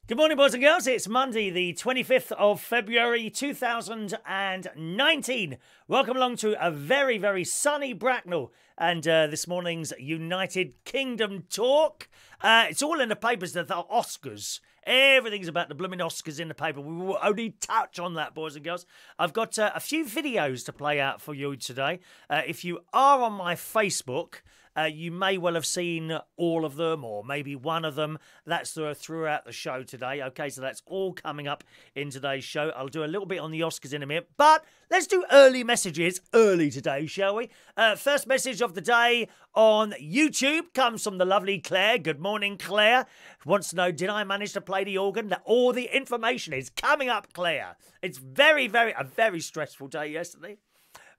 Good morning, boys and girls. It's Monday, the 25th of February, 2019. Welcome along to a very, very sunny Bracknell and this morning's United Kingdom talk. It's all in the papers, the Oscars. Everything's about the blooming Oscars in the paper. We will only touch on that, boys and girls. I've got a few videos to play out for you today. If you are on my Facebook, you may well have seen all of them or maybe one of them. That's throughout the show today. Okay, so that's all coming up in today's show. I'll do a little bit on the Oscars in a minute, but let's do early messages early today, shall we? First message of the day on YouTube comes from the lovely Claire. Good morning, Claire. Wants to know, did I manage to play the organ? All the information is coming up, Claire. It's a very stressful day yesterday.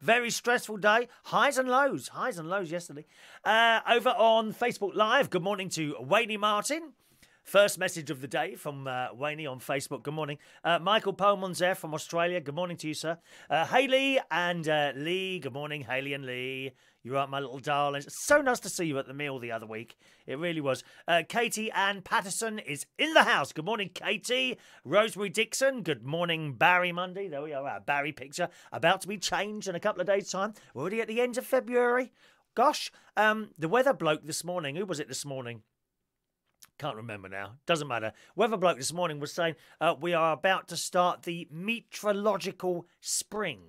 Very stressful day. Highs and lows yesterday. Over on Facebook Live, good morning to Wayne Martin. First message of the day from Wayne on Facebook. Good morning. Michael Poleman's there from Australia. Good morning to you, sir. Hayley and Lee. Good morning, Hayley and Lee. You're right, my little darlings. So nice to see you at the meal the other week. It really was. Katie Ann Patterson is in the house. Good morning, Katie. Rosemary Dixon. Good morning, Barry Monday. There we are, our Barry picture. About to be changed in a couple of days' time. We're already at the end of February. Gosh. The weather bloke this morning. Who was it this morning? Can't remember now. Doesn't matter. Weather bloke this morning was saying we are about to start the meteorological spring.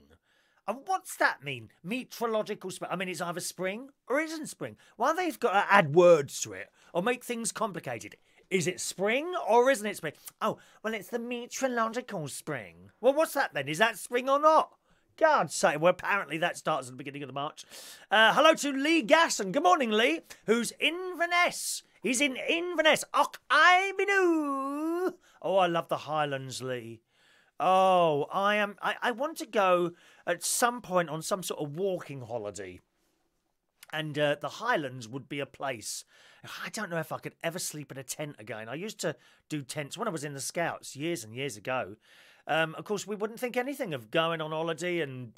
And what's that mean? Meteorological spring. I mean, it's either spring or isn't spring. Why they've got to add words to it or make things complicated? Is it spring or isn't it spring? Oh, well, it's the meteorological spring. Well, what's that then? Is that spring or not? God's sake. Well, apparently that starts at the beginning of the March. Hello to Lee Gasson. Good morning, Lee, who's in Inverness. He's in Inverness. Och, I bidoo. Oh, I love the Highlands, Lee. Oh, I want to go at some point on some sort of walking holiday. And the Highlands would be a place. I don't know if I could ever sleep in a tent again. I used to do tents when I was in the Scouts years and years ago. Of course, we wouldn't think anything of going on holiday and,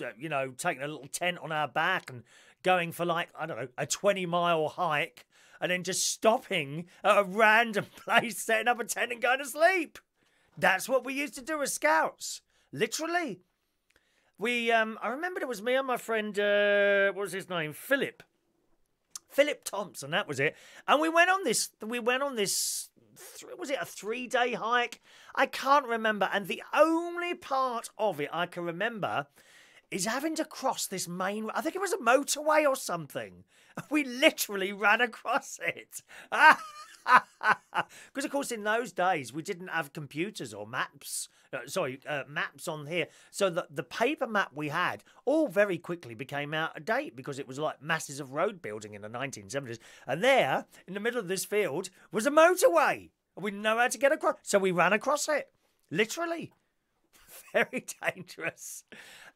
taking a little tent on our back and going for a 20-mile hike and then just stopping at a random place, setting up a tent and going to sleep. That's what we used to do as Scouts. Literally. I remember it was me and my friend, what was his name? Philip Thompson, that was it. And we went on this, was it a 3-day hike? I can't remember. And the only part of it I can remember is having to cross this main, I think it was a motorway or something. We literally ran across it. Because, of course, in those days, we didn't have computers or maps. Maps on here. So the paper map we had all very quickly became out of date because it was like masses of road building in the 1970s. And there, in the middle of this field, was a motorway. We didn't know how to get across. So we ran across it. Literally. Very dangerous.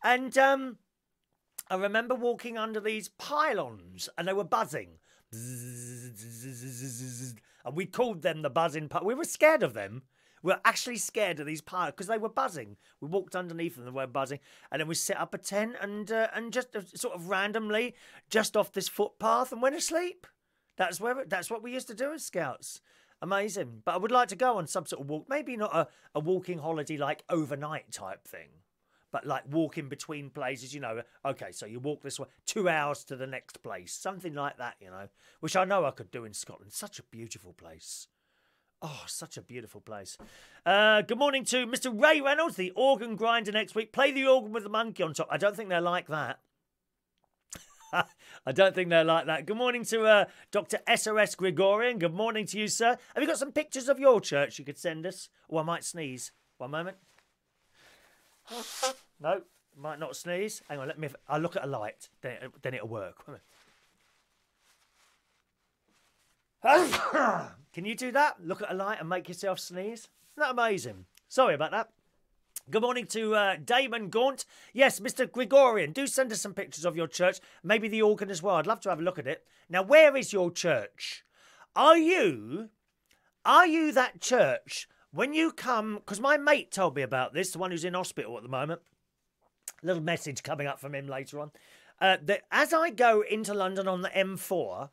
And I remember walking under these pylons and they were buzzing. And we called them the buzzing pylons. We were scared of them. We were actually scared of these pylons because they were buzzing. We walked underneath them, they were buzzing. And then we set up a tent and just sort of randomly, just off this footpath and went to sleep. That's what we used to do as Scouts. Amazing. But I would like to go on some sort of walk. Maybe not a walking holiday like overnight type thing. But like walking between places, okay, so you walk this way, 2 hours to the next place, something like that, which I know I could do in Scotland. Such a beautiful place. Oh, such a beautiful place. Good morning to Mr. Ray Reynolds, the organ grinder next week. Play the organ with the monkey on top. I don't think they're like that. I don't think they're like that. Good morning to Dr. SOS Gregorian. Good morning to you, sir. Have you got some pictures of your church you could send us? Oh, I might sneeze. One moment. No, might not sneeze. Hang on, I'll look at a light. Then it'll work. Can you do that? Look at a light and make yourself sneeze? Isn't that amazing? Sorry about that. Good morning to Damon Gaunt. Yes, Mr. Gregorian, do send us some pictures of your church. Maybe the organ as well. I'd love to have a look at it. Now, where is your church? Are you that church when you come? Because my mate told me about this, the one who's in hospital at the moment. Little message coming up from him later on. That as I go into London on the M4,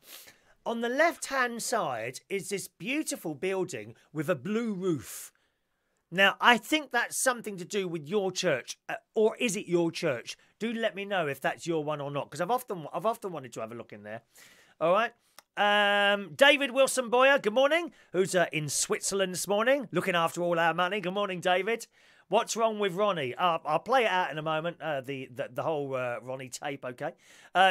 on the left-hand side is this beautiful building with a blue roof. Now, I think that's something to do with your church, or is it your church? Do let me know if that's your one or not, because I've often wanted to have a look in there. All right. David Wilson Boyer, good morning, who's in Switzerland this morning, looking after all our money. Good morning, David. What's wrong with Ronnie? I'll play it out in a moment, the whole Ronnie tape, okay?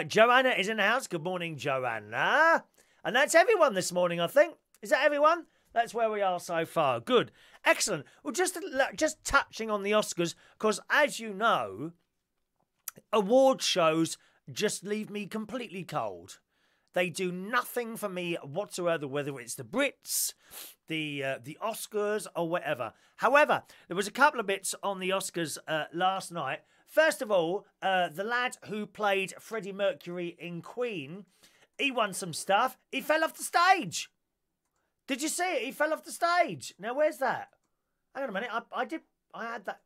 Joanna is in the house. Good morning, Joanna. And that's everyone this morning, I think. Is that everyone? That's where we are so far. Good. Excellent. Well, just touching on the Oscars, because as you know, award shows just leave me completely cold. They do nothing for me whatsoever, whether it's the Brits, the Oscars, or whatever. However, there was a couple of bits on the Oscars last night. First of all, the lad who played Freddie Mercury in Queen, he won some stuff. He fell off the stage. Did you see it? He fell off the stage. Now, where's that? Hang on a minute. I had that.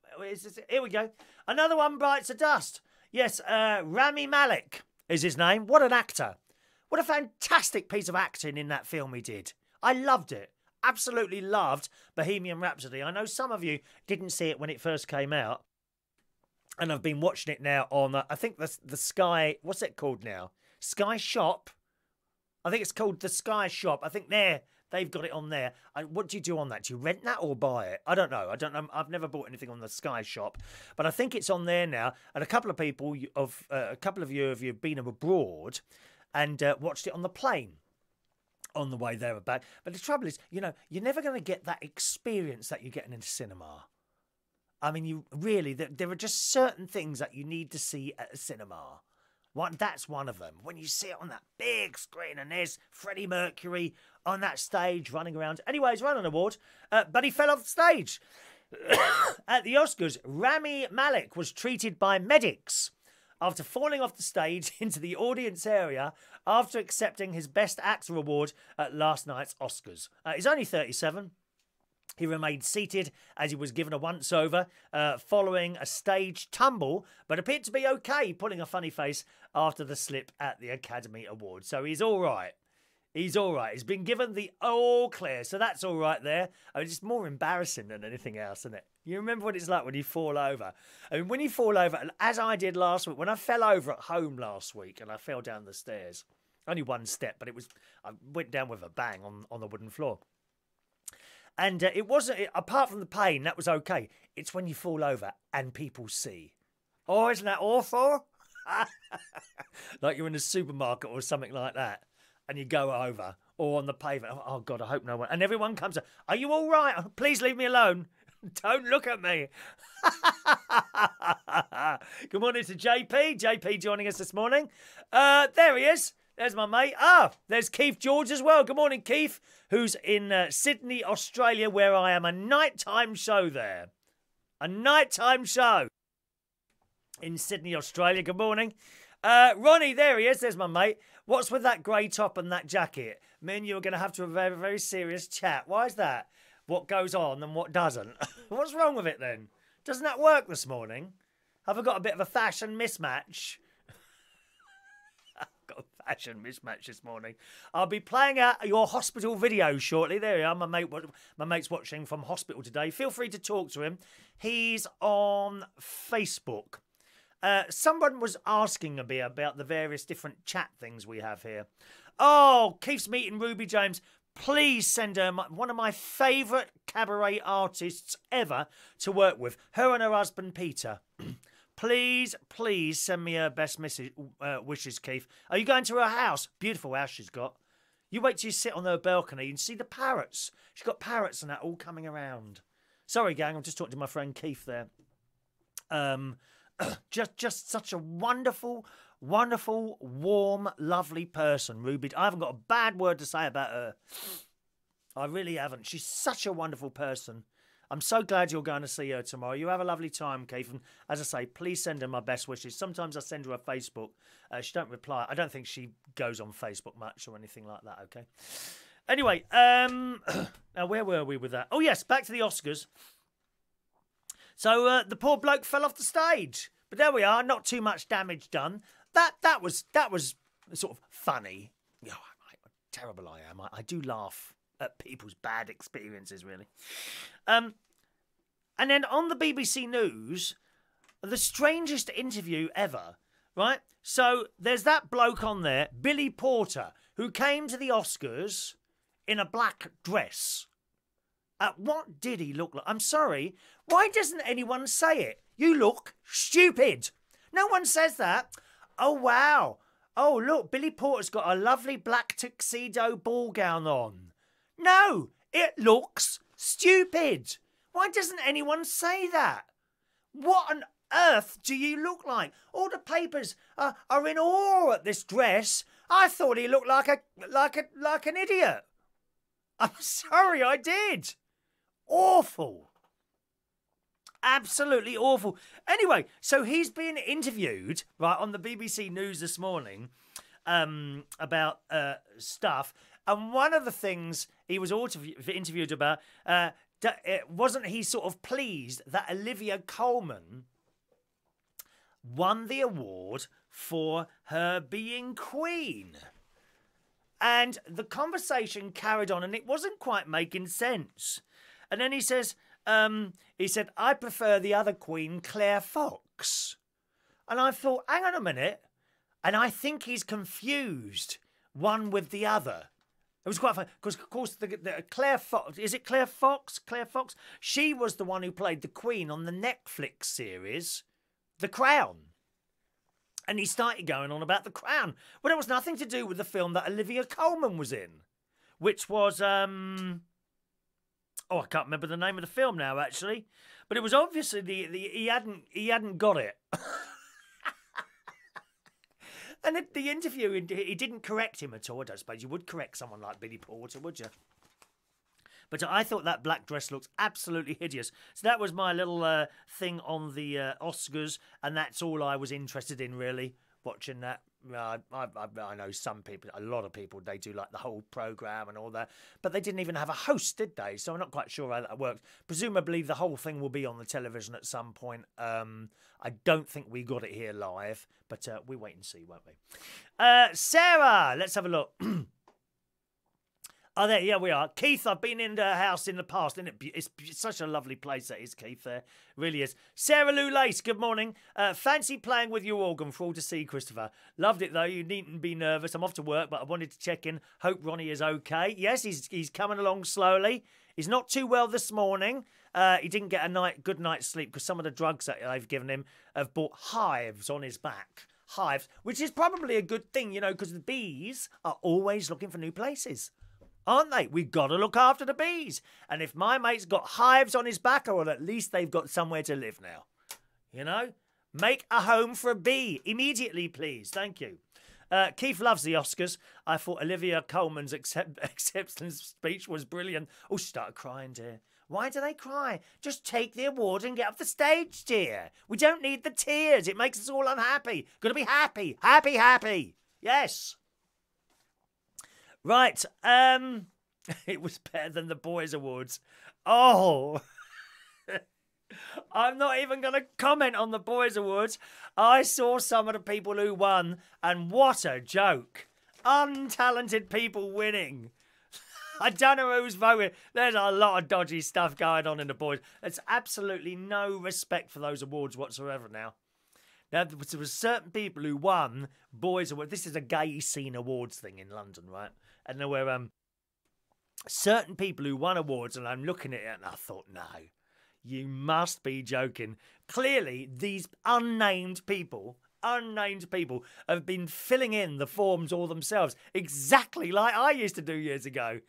Here we go. Another one bites the dust. Yes, Rami Malek is his name. What an actor. What a fantastic piece of acting in that film he did. I loved it. Absolutely loved Bohemian Rhapsody. I know some of you didn't see it when it first came out. And I've been watching it now on, I think, the Sky... What's it called now? Sky Shop? I think it's called the Sky Shop. I think they've got it on there. What do you do on that? Do you rent that or buy it? I don't know. I've never bought anything on the Sky Shop, but I think it's on there now. And a couple of you have been abroad and watched it on the plane on the way there and back. But the trouble is, you're never going to get that experience that you're getting in the cinema. I mean, there are just certain things that you need to see at a cinema. That's one of them. When you see it on that big screen and there's Freddie Mercury on that stage running around. Anyway, he's won an award, but he fell off the stage. At the Oscars, Rami Malek was treated by medics after falling off the stage into the audience area after accepting his Best Actor award at last night's Oscars. He's only 37. He remained seated as he was given a once-over following a stage tumble, but appeared to be okay, pulling a funny face after the slip at the Academy Awards. So he's all right. He's all right. He's been given the all clear, so that's all right there. I mean, it's more embarrassing than anything else, isn't it? You remember what it's like when you fall over? I mean, when you fall over, as I did last week, when I fell over at home last week and I fell down the stairs, only one step, but I went down with a bang on the wooden floor. And it wasn't, apart from the pain, that was okay. It's when you fall over and people see. Oh, isn't that awful? Like you're in a supermarket or something like that. And you go over, or on the pavement. Oh, God, I hope no one... And everyone comes up. Are you all right? Please leave me alone. Don't look at me. Good morning to JP. JP joining us this morning. There he is. There's my mate. There's Keith George as well. Good morning, Keith, who's in Sydney, Australia, where I am a nighttime show there. A nighttime show in Sydney, Australia. Good morning. Ronnie, there he is. There's my mate. What's with that grey top and that jacket? Me and you are going to have to have a very, very serious chat. Why is that? What goes on and what doesn't? What's wrong with it then? Doesn't that work this morning? Have I got a bit of a fashion mismatch? Got a fashion mismatch this morning. I'll be playing out your hospital video shortly. There you are. My mate's watching from hospital today. Feel free to talk to him. He's on Facebook. Someone was asking me about the various different chat things we have here. Oh, Keith's meeting Ruby James. Please send her one of my favourite cabaret artists ever to work with. Her and her husband, Peter. Please send me her best wishes, Keith. Are you going to her house? Beautiful house she's got. You wait till you sit on her balcony and see the parrots. She's got parrots and that all coming around. Sorry, gang, I'm just talking to my friend Keith there. Just such a wonderful, warm, lovely person, Ruby. I haven't got a bad word to say about her. I really haven't. She's such a wonderful person. I'm so glad you're going to see her tomorrow. You have a lovely time, Keith. And as I say, please send her my best wishes. Sometimes I send her a Facebook. She don't reply. I don't think she goes on Facebook much or anything like that, okay? Anyway, now where were we with that? Oh, yes, back to the Oscars. So the poor bloke fell off the stage. But there we are, not too much damage done. That was sort of funny. Oh, terrible I am. I do laugh at people's bad experiences, really. And then on the BBC News, the strangest interview ever, right? So there's that bloke on there, Billy Porter, who came to the Oscars in a black dress. What did he look like? I'm sorry. Why doesn't anyone say it? You look stupid. No one says that. Oh, wow. Oh, look, Billy Porter's got a lovely black tuxedo ball gown on. No, it looks stupid. Why doesn't anyone say that? What on earth do you look like? All the papers are in awe at this dress. I thought he looked like an idiot. I'm sorry, I did. Awful. Absolutely awful. Anyway, so he's being interviewed, right, on the BBC News this morning about stuff. And one of the things he was interviewed about, wasn't he sort of pleased that Olivia Colman won the award for her being queen? And the conversation carried on, and it wasn't quite making sense. And then he says, I prefer the other queen, Claire Fox. And I thought, hang on a minute. And I think he's confused one with the other. It was quite funny, because, of course, the Claire Fox, is it Claire Fox? Claire Fox? She was the one who played the queen on the Netflix series, The Crown. And he started going on about The Crown. Well, it was nothing to do with the film that Olivia Colman was in, which was, I can't remember the name of the film now, actually. But it was obviously he hadn't got it. And at the interview, he didn't correct him at all. I don't suppose you would correct someone like Billy Porter, would you? But I thought that black dress looked absolutely hideous. So that was my little thing on the Oscars, and that's all I was interested in, really, watching that. I know some people, a lot of people, they do like the whole programme and all that, but they didn't even have a host, did they? So I'm not quite sure how that works. Presumably the whole thing will be on the television at some point. I don't think we got it here live, but we wait and see, won't we? Sarah, let's have a look. Oh, there, yeah, we are. Keith, I've been in the house in the past, isn't it? It's such a lovely place, that is, Keith, there. Really is. Sarah Lou Lace, good morning. Fancy playing with your organ for all to see, Christopher. Loved it, though. You needn't be nervous. I'm off to work, but I wanted to check in. Hope Ronnie is okay. Yes, he's coming along slowly. He's not too well this morning. He didn't get a good night's sleep because some of the drugs that they've given him have brought hives on his back. Hives, which is probably a good thing, you know, because the bees are always looking for new places. Aren't they? We've got to look after the bees. And if my mate's got hives on his back, or at least they've got somewhere to live now. You know? Make a home for a bee. Immediately, please. Thank you. Keith loves the Oscars. I thought Olivia Colman's acceptance speech was brilliant. Oh, she started crying, dear. Why do they cry? Just take the award and get off the stage, dear. We don't need the tears. It makes us all unhappy. Got to be happy. Happy, happy. Yes. Right, it was better than the Boys Awards. Oh, I'm not even going to comment on the Boys Awards. I saw some of the people who won, and what a joke. Untalented people winning. I don't know who's voting. There's a lot of dodgy stuff going on in the Boys. There's absolutely no respect for those awards whatsoever now. Now, there were certain people who won Boys Awards. This is a gay scene awards thing in London, right? And there were certain people who won awards, and I'm looking at it and I thought, no, you must be joking. Clearly, these unnamed people have been filling in the forms all themselves, exactly like I used to do years ago.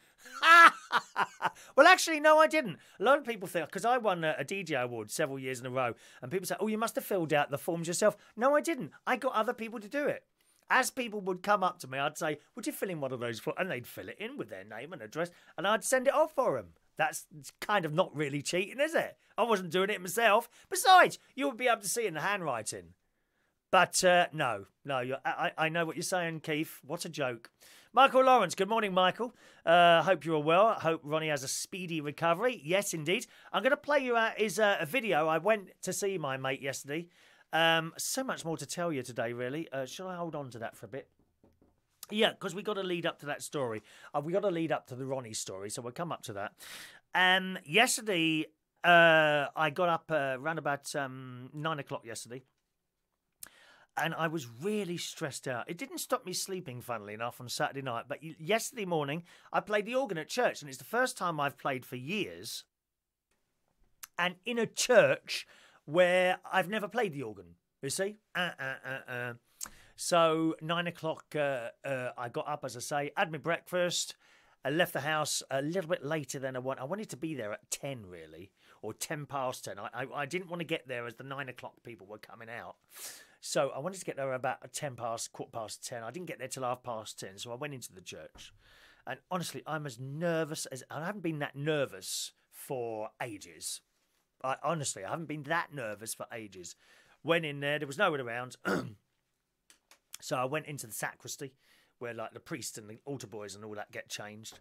Well, actually, no, I didn't. A lot of people think, because I won a DJ award several years in a row, and people say, oh, you must have filled out the forms yourself. No, I didn't. I got other people to do it. As people would come up to me, I'd say, would you fill in one of those forms? And they'd fill it in with their name and address, and I'd send it off for them. That's kind of not really cheating, is it? I wasn't doing it myself. Besides, you would be able to see in the handwriting. But no, I know what you're saying, Keith. What a joke. Michael Lawrence, good morning, Michael. Hope you're well. Hope Ronnie has a speedy recovery. Yes, indeed. I'm going to play you out a video. I went to see my mate yesterday. So much more to tell you today, really. Shall I hold on to that for a bit? Yeah, because we got to lead up to that story. We got to lead up to the Ronnie story, so we'll come up to that. Yesterday, I got up around about 9 o'clock yesterday. And I was really stressed out. It didn't stop me sleeping, funnily enough, on Saturday night. But yesterday morning, I played the organ at church. And it's the first time I've played for years. And in a church where I've never played the organ, you see? So 9 o'clock, I got up, as I say, had my breakfast. I left the house a little bit later than I wanted. I wanted to be there at 10, really, or 10 past 10. I didn't want to get there as the 9 o'clock people were coming out. So I wanted to get there about quarter past 10. I didn't get there till 10:30, so I went into the church. And honestly, I'm as nervous as... I haven't been that nervous for ages. I haven't been that nervous for ages. Went in there was no one around. So I went into the sacristy, where like the priest and the altar boys and all that get changed.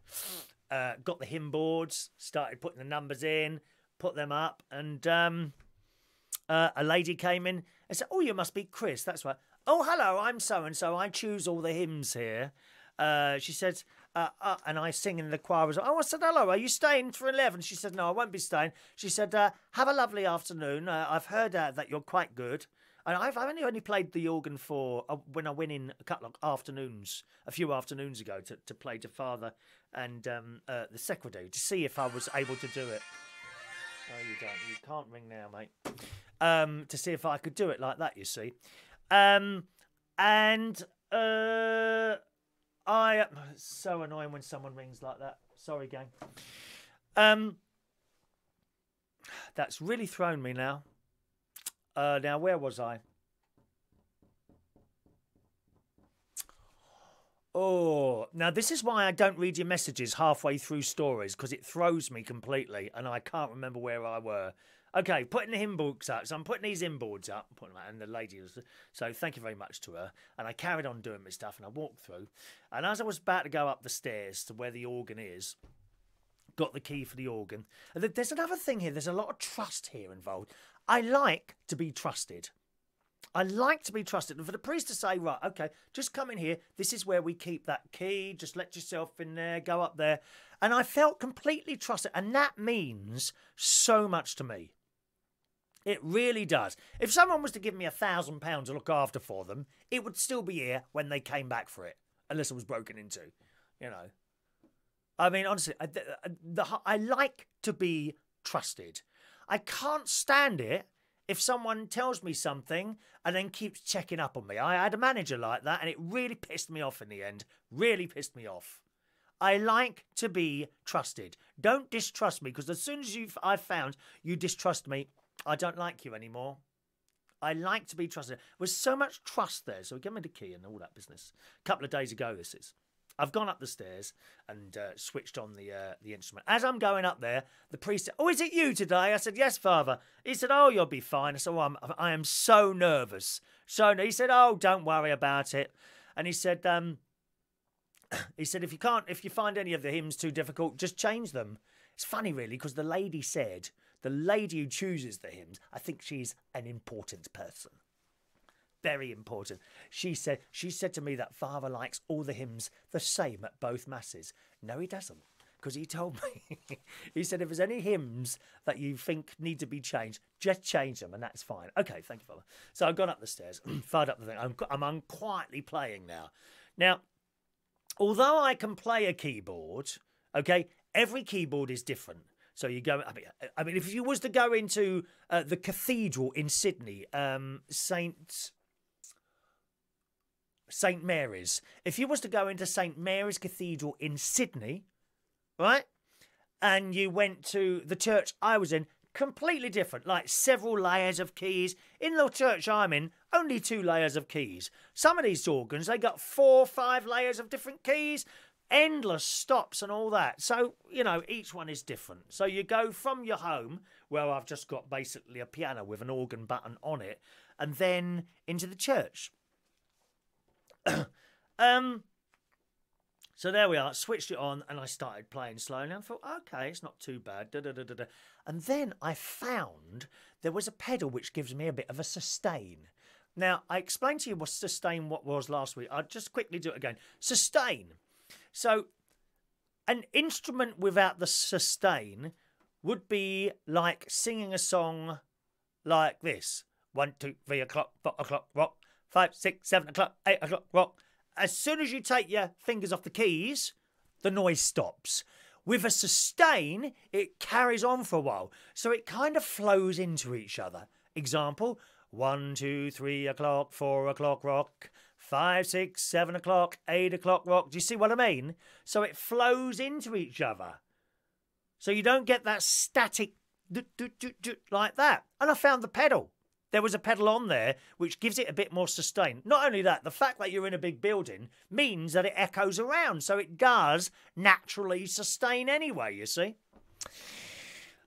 Got the hymn boards, started putting the numbers in, put them up, and a lady came in and said, "Oh, you must be Chris." That's right. "Oh, hello, I'm so-and-so. I choose all the hymns here." She said, and I sing in the choir. I said, "Hello, are you staying for 11?" She said, "No, I won't be staying." She said, "Have a lovely afternoon. I've heard that you're quite good." And I've only played the organ for when I went in a couple of afternoons, a few afternoons ago, to play to Father and the secretary to see if I was able to do it. Oh, you don't. You can't ring now, mate. To see if I could do it like that, you see. It's so annoying when someone rings like that. Sorry, gang. That's really thrown me now. Now, where was I? Oh, now this is why I don't read your messages halfway through stories, because it throws me completely and I can't remember where I were. Okay, putting the hymn books up. So I'm putting these hymn boards up, and the lady was... So thank you very much to her. And I carried on doing my stuff and I walked through. And as I was about to go up the stairs to where the organ is, got the key for the organ. And there's another thing here. There's a lot of trust here involved. I like to be trusted. I like to be trusted. And for the priest to say, right, okay, just come in here. This is where we keep that key. Just let yourself in there. Go up there. And I felt completely trusted. And that means so much to me. It really does. If someone was to give me £1,000 to look after for them, it would still be here when they came back for it. Unless it was broken into, you know. I mean, honestly, I like to be trusted. I can't stand it if someone tells me something and then keeps checking up on me. I had a manager like that and it really pissed me off in the end. Really pissed me off. I like to be trusted. Don't distrust me, because as soon as I've found you distrust me, I don't like you anymore. I like to be trusted. There was so much trust there. So give me the key and all that business. A couple of days ago this is. I've gone up the stairs and switched on the instrument. As I'm going up there, the priest said, "Oh, is it you today?" I said, "Yes, Father." He said, "Oh, you'll be fine." I said, "Oh, I am so nervous." He said, "Oh, don't worry about it." And he said, if you find any of the hymns too difficult, just change them. It's funny, really, because the lady who chooses the hymns, I think she's an important person. Very important. She said to me that Father likes all the hymns the same at both masses. No, he doesn't, because he told me. He said if there's any hymns that you think need to be changed, just change them, and that's fine. Okay, thank you, Father. So I've gone up the stairs, fired up the thing. I'm quietly playing now. Now, although I can play a keyboard, okay, every keyboard is different. So you go. I mean, if you was to go into the cathedral in Sydney, St Mary's. If you was to go into St Mary's Cathedral in Sydney, right, and you went to the church I was in, completely different, like several layers of keys. In the church I'm in, only 2 layers of keys. Some of these organs, they got 4 or 5 layers of different keys, endless stops and all that. So, you know, each one is different. So you go from your home, where I've just got basically a piano with an organ button on it, and then into the church. So there we are, switched it on and I started playing slowly and I thought, okay, it's not too bad. And then I found there was a pedal which gives me a bit of a sustain. Now, I explained to you what sustain was last week. I'll just quickly do it again. Sustain. So an instrument without the sustain would be like singing a song like this. 1, 2, 3 o'clock, 4 o'clock, rock. 5, 6, 7 o'clock, 8 o'clock, rock. As soon as you take your fingers off the keys, the noise stops. With a sustain, it carries on for a while. So it kind of flows into each other. Example, 1, 2, 3 o'clock, 4 o'clock, rock. 5, 6, 7 o'clock, 8 o'clock, rock. Do you see what I mean? So it flows into each other. So you don't get that static like that. And I found the pedal. There was a pedal on there which gives it a bit more sustain. Not only that, the fact that you're in a big building means that it echoes around. So it does naturally sustain anyway, you see.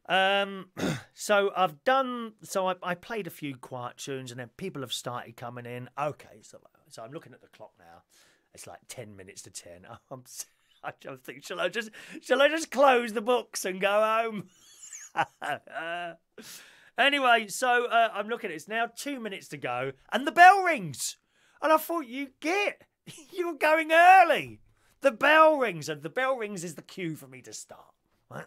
So I played a few quiet tunes and then people have started coming in. Okay, so I'm looking at the clock now. It's like 10 minutes to 10. I think, shall I just close the books and go home? Anyway, so I'm looking at it. It's now 2 minutes to go and the bell rings. And I thought, you're going early. The bell rings, and the bell rings is the cue for me to start. Right?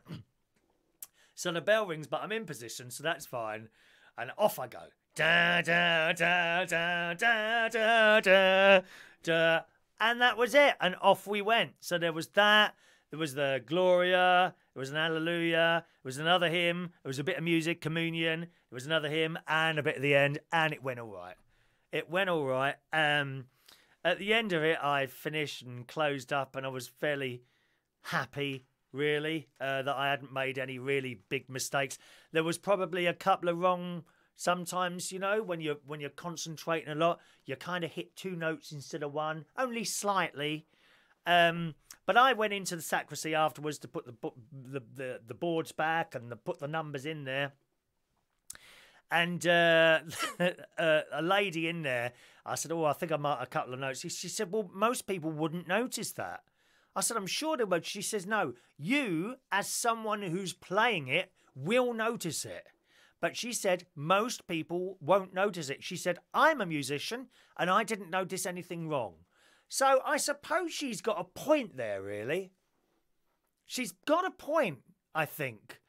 So the bell rings, but I'm in position, so that's fine. And off I go. Da, da, da, da, da, da, da, da. And that was it. And off we went. So there was that. There was the Gloria. There was an Hallelujah. There was another hymn. There was a bit of music, communion. There was another hymn and a bit at the end. And it went all right. It went all right. At the end of it, I finished and closed up. And I was fairly happy, really, that I hadn't made any really big mistakes. There was probably a couple of wrong... Sometimes, you know, when you're concentrating a lot, you kind of hit 2 notes instead of 1, only slightly. But I went into the sacristy afterwards to put the boards back and put the numbers in there. And a lady in there, I said, I think I marked a couple of notes. She said, well, most people wouldn't notice that. I said, I'm sure they would. She says, no, you, as someone who's playing it, will notice it. But she said most people won't notice it. She said, I'm a musician and I didn't notice anything wrong. So I suppose she's got a point there, really. She's got a point, I think.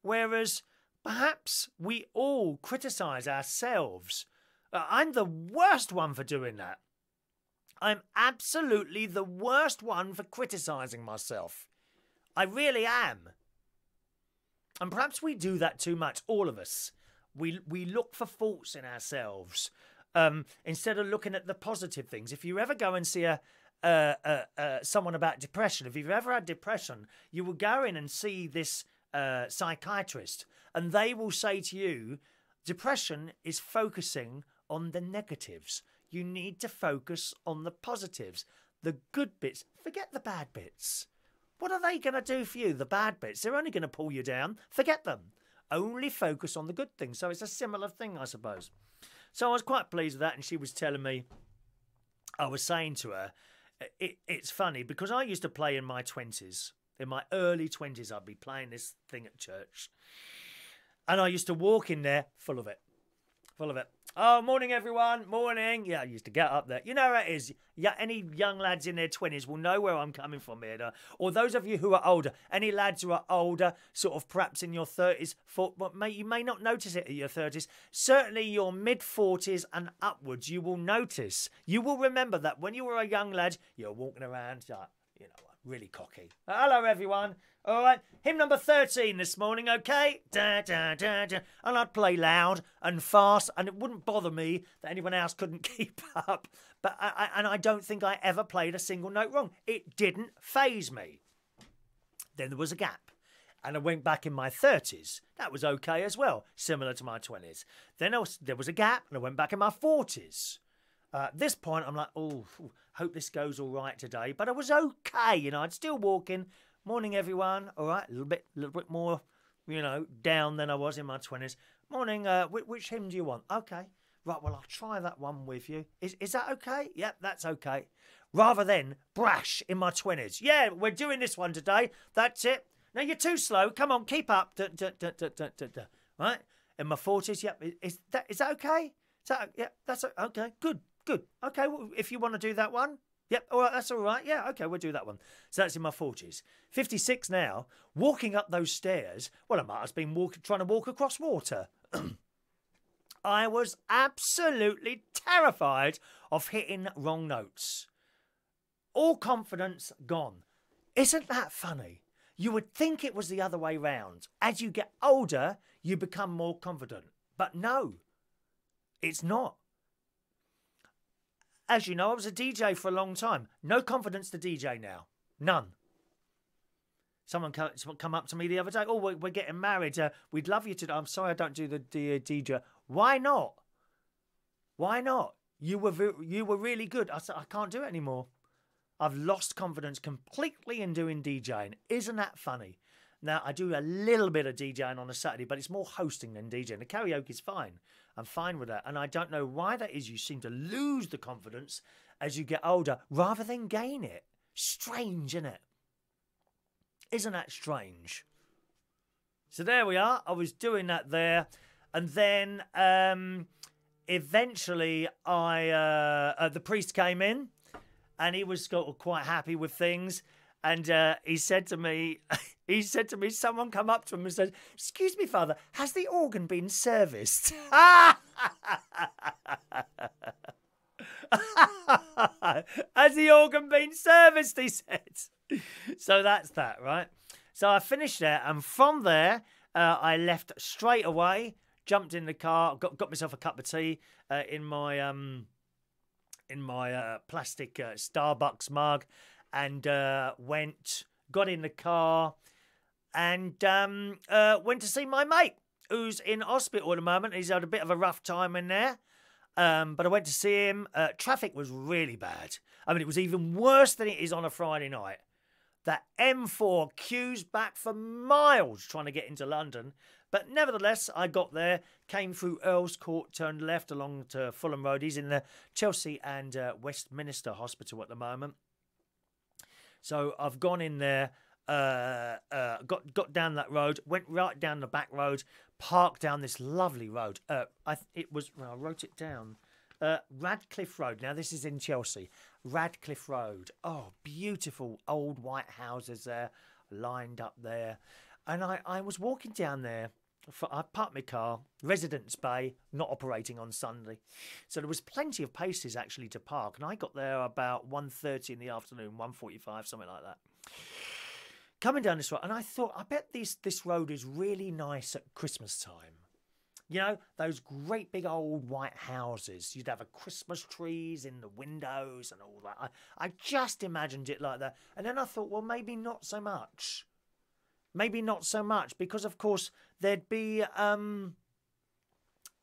Whereas perhaps we all criticise ourselves. I'm the worst one for doing that. I'm absolutely the worst one for criticising myself. I really am. And perhaps we do that too much, all of us. We look for faults in ourselves instead of looking at the positive things. If you ever go and see someone about depression, if you've ever had depression, you will go in and see this psychiatrist, and they will say to you, depression is focusing on the negatives. You need to focus on the positives, the good bits. Forget the bad bits. What are they going to do for you, the bad bits? They're only going to pull you down. Forget them. Only focus on the good things. So it's a similar thing, I suppose. So I was quite pleased with that, and she was telling me, I was saying to her, it's funny, because I used to play in my 20s. In my early 20s, I'd be playing this thing at church. And I used to walk in there full of it. Full of it. Oh, morning, everyone. Morning. Yeah, I used to get up there. You know how it is. Yeah, any young lads in their 20s will know where I'm coming from here. Or those of you who are older, any lads who are older, sort of perhaps in your 30s, you may not notice it at your 30s. Certainly your mid-40s and upwards, you will notice. You will remember that when you were a young lad, you're walking around, you know, really cocky. Hello, everyone. All right, hymn number 13 this morning, okay? Da, da, da, da. And I'd play loud and fast, and it wouldn't bother me that anyone else couldn't keep up. But I don't think I ever played a single note wrong. It didn't faze me. Then there was a gap, and I went back in my 30s. That was okay as well, similar to my 20s. Then there was a gap, and I went back in my 40s. At this point, I'm like, hope this goes all right today. But I was okay, you know, I'd still walk in. Morning, everyone. All right, a little bit more, you know, down than I was in my 20s. Morning, which hymn do you want? Okay. Right, well, I'll try that one with you. Is that okay? Yep, that's okay. Rather than brash in my 20s. Yeah, we're doing this one today. That's it. No, you're too slow. Come on, keep up. Right? In my 40s, yep. Is that okay? Yeah, that's okay. Good. Okay, well, if you want to do that one, Yep, all right, that's all right. Yeah, okay, we'll do that one. So that's in my 40s. 56 now, walking up those stairs. Well, I might have been trying to walk across water. I was absolutely terrified of hitting wrong notes. All confidence gone. Isn't that funny? You would think it was the other way round. As you get older, you become more confident. But no, it's not. As you know, I was a DJ for a long time. No confidence to DJ now. None. Someone come up to me the other day. Oh, we're getting married. We'd love you to. I'm sorry I don't do the DJ. Why not? Why not? You were really good. I said, I can't do it anymore. I've lost confidence completely in doing DJing. Isn't that funny? Now, I do a little bit of DJing on a Saturday, but it's more hosting than DJing. The karaoke's fine. I'm fine with that. And I don't know why that is. You seem to lose the confidence as you get older rather than gain it. Strange, isn't it? Isn't that strange? So there we are. I was doing that there. And then eventually the priest came in and he was quite happy with things. And he said to me, someone come up to him and said, "Excuse me, Father, has the organ been serviced?" Has the organ been serviced, he said. So that's that, right? So I finished there, and from there, I left straight away, jumped in the car, got myself a cup of tea in my plastic Starbucks mug, and got in the car, and went to see my mate, who's in hospital at the moment. He's had a bit of a rough time in there. But I went to see him. Traffic was really bad. I mean, it was even worse than it is on a Friday night. That M4 queues back for miles trying to get into London. But nevertheless, I got there, came through Earl's Court, turned left along to Fulham Road. He's in the Chelsea and Westminster Hospital at the moment. So I've gone in there, got down that road, went right down the back road, parked down this lovely road. I wrote it down. Radcliffe Road. Now, this is in Chelsea. Radcliffe Road. Oh, beautiful old white houses there, lined up there. And I was walking down there. I parked my car, Residence Bay, not operating on Sunday. So there was plenty of places actually to park. And I got there about 1:30 in the afternoon, 1:45, something like that. Coming down this road, and I thought, I bet this road is really nice at Christmas time. You know, those great big old white houses. You'd have a Christmas trees in the windows and all that. I just imagined it like that. And then I thought, well, maybe not so much. Maybe not so much, because, of course, there'd be a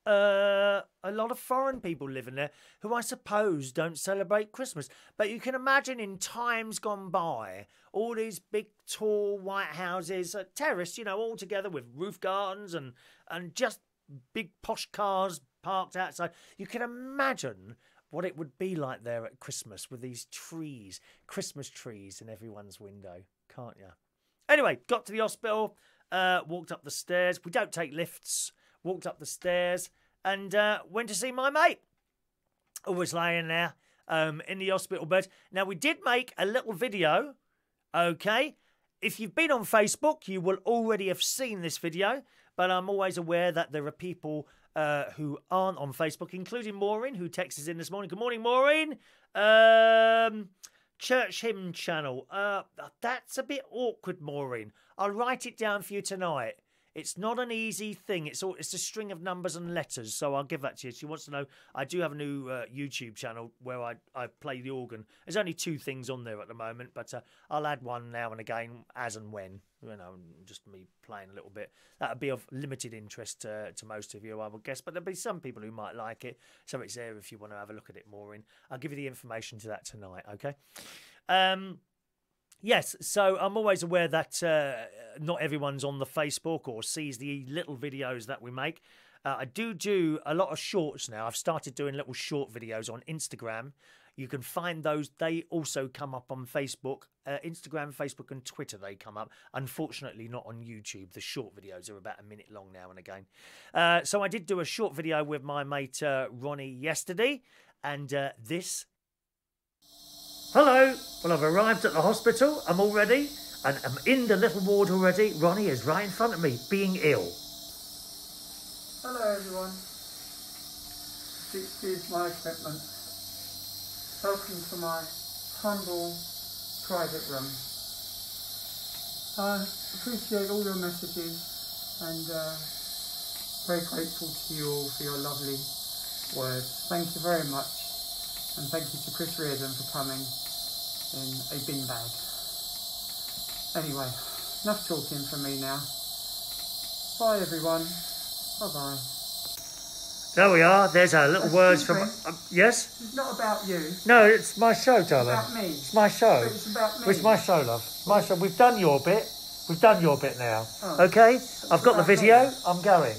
lot of foreign people living there who I suppose don't celebrate Christmas. But you can imagine in times gone by, all these big, tall, white houses, terraced, you know, all together with roof gardens and just big posh cars parked outside. You can imagine what it would be like there at Christmas with these trees, Christmas trees in everyone's window, can't you? Anyway, got to the hospital, walked up the stairs. We don't take lifts. Walked up the stairs and went to see my mate, who was laying there in the hospital bed. Now, we did make a little video, okay? If you've been on Facebook, you will already have seen this video, but I'm always aware that there are people who aren't on Facebook, including Maureen, who texted us in this morning. Good morning, Maureen. Church Hymn Channel. That's a bit awkward, Maureen. I'll write it down for you tonight. It's not an easy thing. It's a string of numbers and letters, so I'll give that to you. She wants to know, I do have a new YouTube channel where I play the organ. There's only 2 things on there at the moment, but I'll add one now and again, as and when. You know, just me playing a little bit. That would be of limited interest to most of you, I would guess, but there'll be some people who might like it, so it's there if you want to have a look at it more. I'll give you the information to that tonight, okay? Yes, so I'm always aware that not everyone's on the Facebook or sees the little videos that we make. I do a lot of shorts now. I've started doing little short videos on Instagram. You can find those. They also come up on Facebook. Instagram, Facebook and Twitter, they come up. Unfortunately, not on YouTube. The short videos are about a minute long now and again. So I did do a short video with my mate Ronny yesterday. And this Hello. Well, I've arrived at the hospital. I'm all ready. And I'm in the little ward already. Ronnie is right in front of me, being ill. Hello everyone. This is my equipment. Welcome to my humble private room. I appreciate all your messages and very grateful to you all for your lovely words. Thank you very much, and thank you to Chris Reardon for coming in a bin bag. Anyway, enough talking from me now. Bye everyone. Bye bye. There we are. There's our little words from... yes? It's not about you. No, it's my show, darling. It's about me. It's my show. But it's about me. It's my show, love. It's my show. We've done your bit. We've done your bit now. Oh. Okay? I've got the video. Me. I'm going.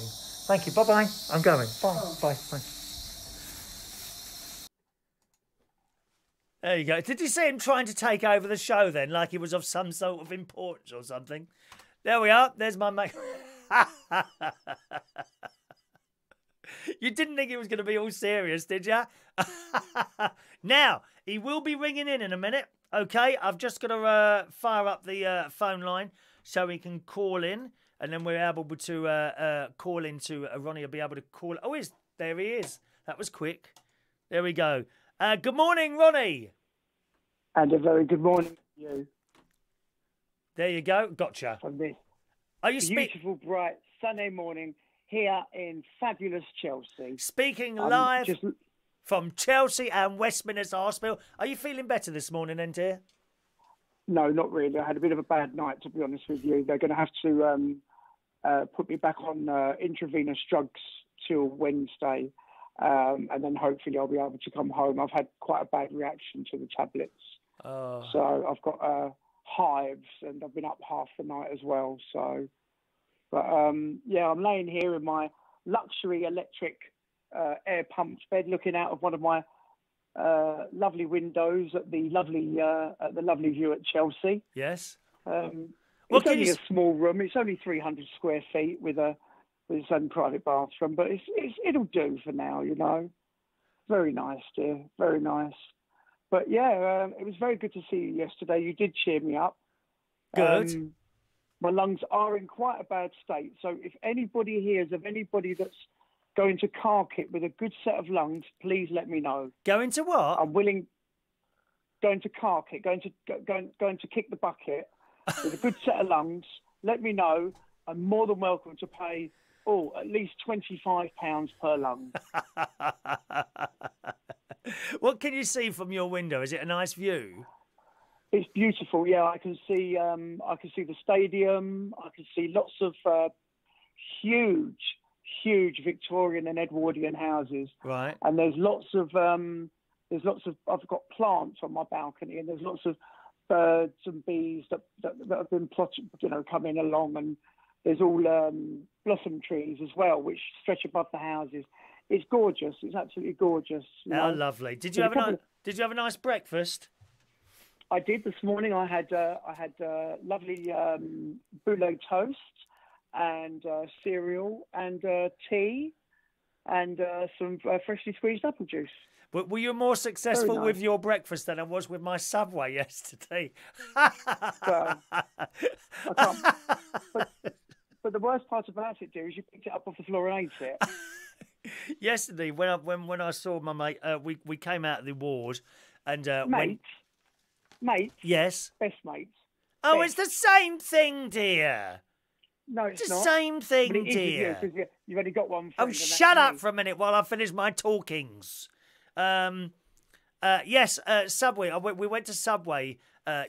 Thank you. Bye-bye. I'm going. Bye. Oh. Bye. Bye. There you go. Did you see him trying to take over the show then, like he was of some sort of importance or something? There we are. There's my mate. You didn't think it was going to be all serious, did you? Now, he will be ringing in a minute. Okay, I've just got to fire up the phone line so he can call in, and then we're able to call into Ronnie. Will be able to call. Oh, there he is. That was quick. There we go. Good morning, Ronnie. And a very good morning to you. There you go. Gotcha. From this Are you beautiful, bright Sunday morning here in fabulous Chelsea. Speaking live from Chelsea and Westminster Hospital. Are you feeling better this morning, then, dear? No, not really. I had a bit of a bad night, to be honest with you. They're going to have to put me back on intravenous drugs till Wednesday. And then hopefully I'll be able to come home. I've had quite a bad reaction to the tablets. Oh. So I've got hives, and I've been up half the night as well. So, but yeah, I'm laying here in my luxury electric air pumped bed, looking out of one of my lovely windows at the lovely view at Chelsea. Yes. It's only a small room. It's only 300 square feet with its own private bathroom, but it'll do for now, you know. Very nice, dear. Very nice. But yeah, it was very good to see you yesterday. You did cheer me up. Good. My lungs are in quite a bad state. So if anybody hears of anybody that's going to cark it with a good set of lungs, please let me know. Going to what? I'm willing. Going to cark it. Going to kick the bucket with a good set of lungs. Let me know. I'm more than welcome to pay at least £25 per lung. What can you see from your window? Is it a nice view? It's beautiful. Yeah, I can see the stadium. I can see lots of huge Victorian and Edwardian houses. Right. And there's lots of I've got plants on my balcony, and there's lots of birds and bees that have been plotted, coming along, and there's all blossom trees as well, which stretch above the houses. It's gorgeous. It's absolutely gorgeous. How lovely! Did you have a nice breakfast? I did this morning. I had lovely boulet toast and cereal and tea and some freshly squeezed apple juice. But were you more successful with your breakfast than I was with my Subway yesterday? Well, I can't. But the worst part about it, dear, is you picked it up off the floor and ate it. Yesterday, when I saw my mate, we came out of the ward and Mates? Yes. Best mates. Oh, Best. it's the same thing, dear. No, it's the not. same thing, But it is with dear. you, 'cause you've only got one friend. Oh, and that's shut up me. for a minute while I finish my talkings. Yes, Subway. We went to Subway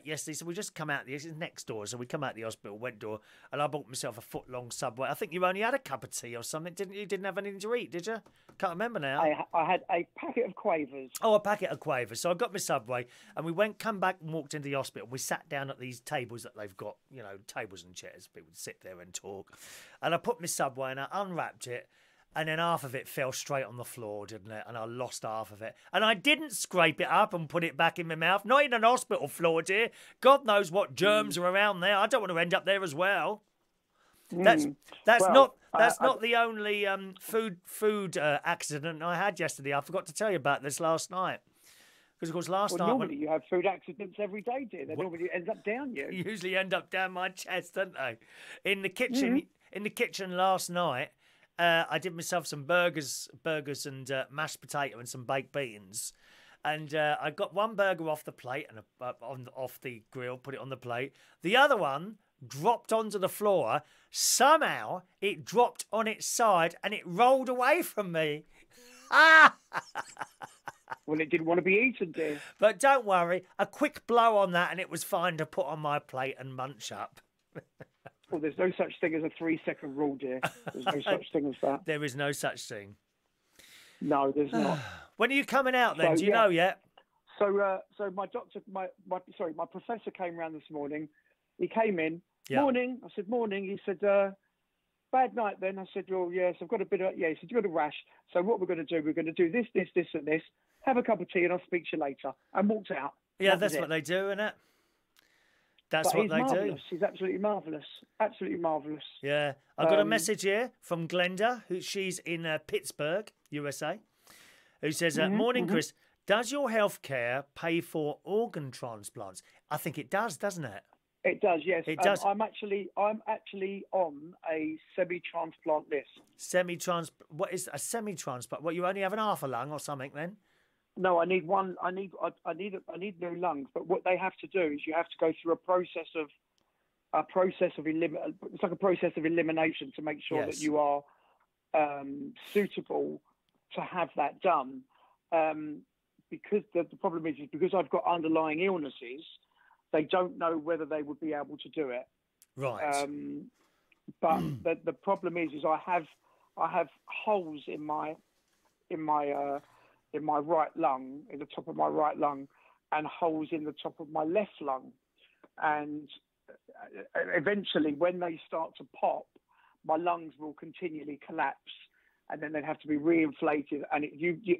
yesterday, so we just come out. It's next door, so we come out the hospital, went door, and I bought myself a foot-long Subway. I think you only had a cup of tea or something, didn't you? You didn't have anything to eat, did you? Can't remember now. I had a packet of Quavers. Oh, a packet of Quavers. So I got my Subway, and we come back and walked into the hospital. We sat down at these tables that they've got, tables and chairs. People sit there and talk. And I put my Subway and I unwrapped it, and then half of it fell straight on the floor, didn't it? And I lost half of it. And I didn't scrape it up and put it back in my mouth. Not in an hospital floor, dear. God knows what germs are around there. I don't want to end up there as well. That's not the only food accident I had yesterday. I forgot to tell you about this last night. Because, of course, last Well, night... normally you have food accidents every day, dear. They normally end up down you. Usually end up down my chest, don't they? In the kitchen, in the kitchen last night, I did myself some burgers and mashed potato and some baked beans. And I got one burger off the plate and off the grill, put it on the plate. The other one dropped onto the floor. Somehow it dropped on its side and it rolled away from me. Well, it didn't want to be eaten, dear. But don't worry, a quick blow on that and it was fine to put on my plate and munch up. Well, there's no such thing as a 3-second rule, dear. There's no such thing as that. There is no such thing. No, there's not. When are you coming out then? So, Do you know yet? So my doctor, my professor came round this morning. He came in. Yeah. Morning. I said, morning. He said, bad night then. I said, oh, yes, I've got a bit of, yeah. He said, you've got a rash. So what we're going to do, we're going to do this, this, this and this. Have a cup of tea and I'll speak to you later. And walked out. Yeah, that's what they do, isn't it? That's what they do. He's absolutely marvellous. Absolutely marvellous. Yeah. I got a message here from Glenda, she's in Pittsburgh, USA, who says, morning, Chris. Does your healthcare pay for organ transplants? I think it does, doesn't it? It does, yes. It does. I'm actually on a semi-transplant list. What is a semi-transplant? What, you only have an half a lung or something then? No, I need one. I need new lungs. But what they have to do is you have to go through a process of it's like a process of elimination to make sure that you are suitable to have that done. Because the problem is because I've got underlying illnesses, they don't know whether they would be able to do it. Right. But the problem is I have holes in my right lung, in the top of my right lung, and holes in the top of my left lung. And eventually, when they start to pop, my lungs will continually collapse, and then they'd have to be reinflated. And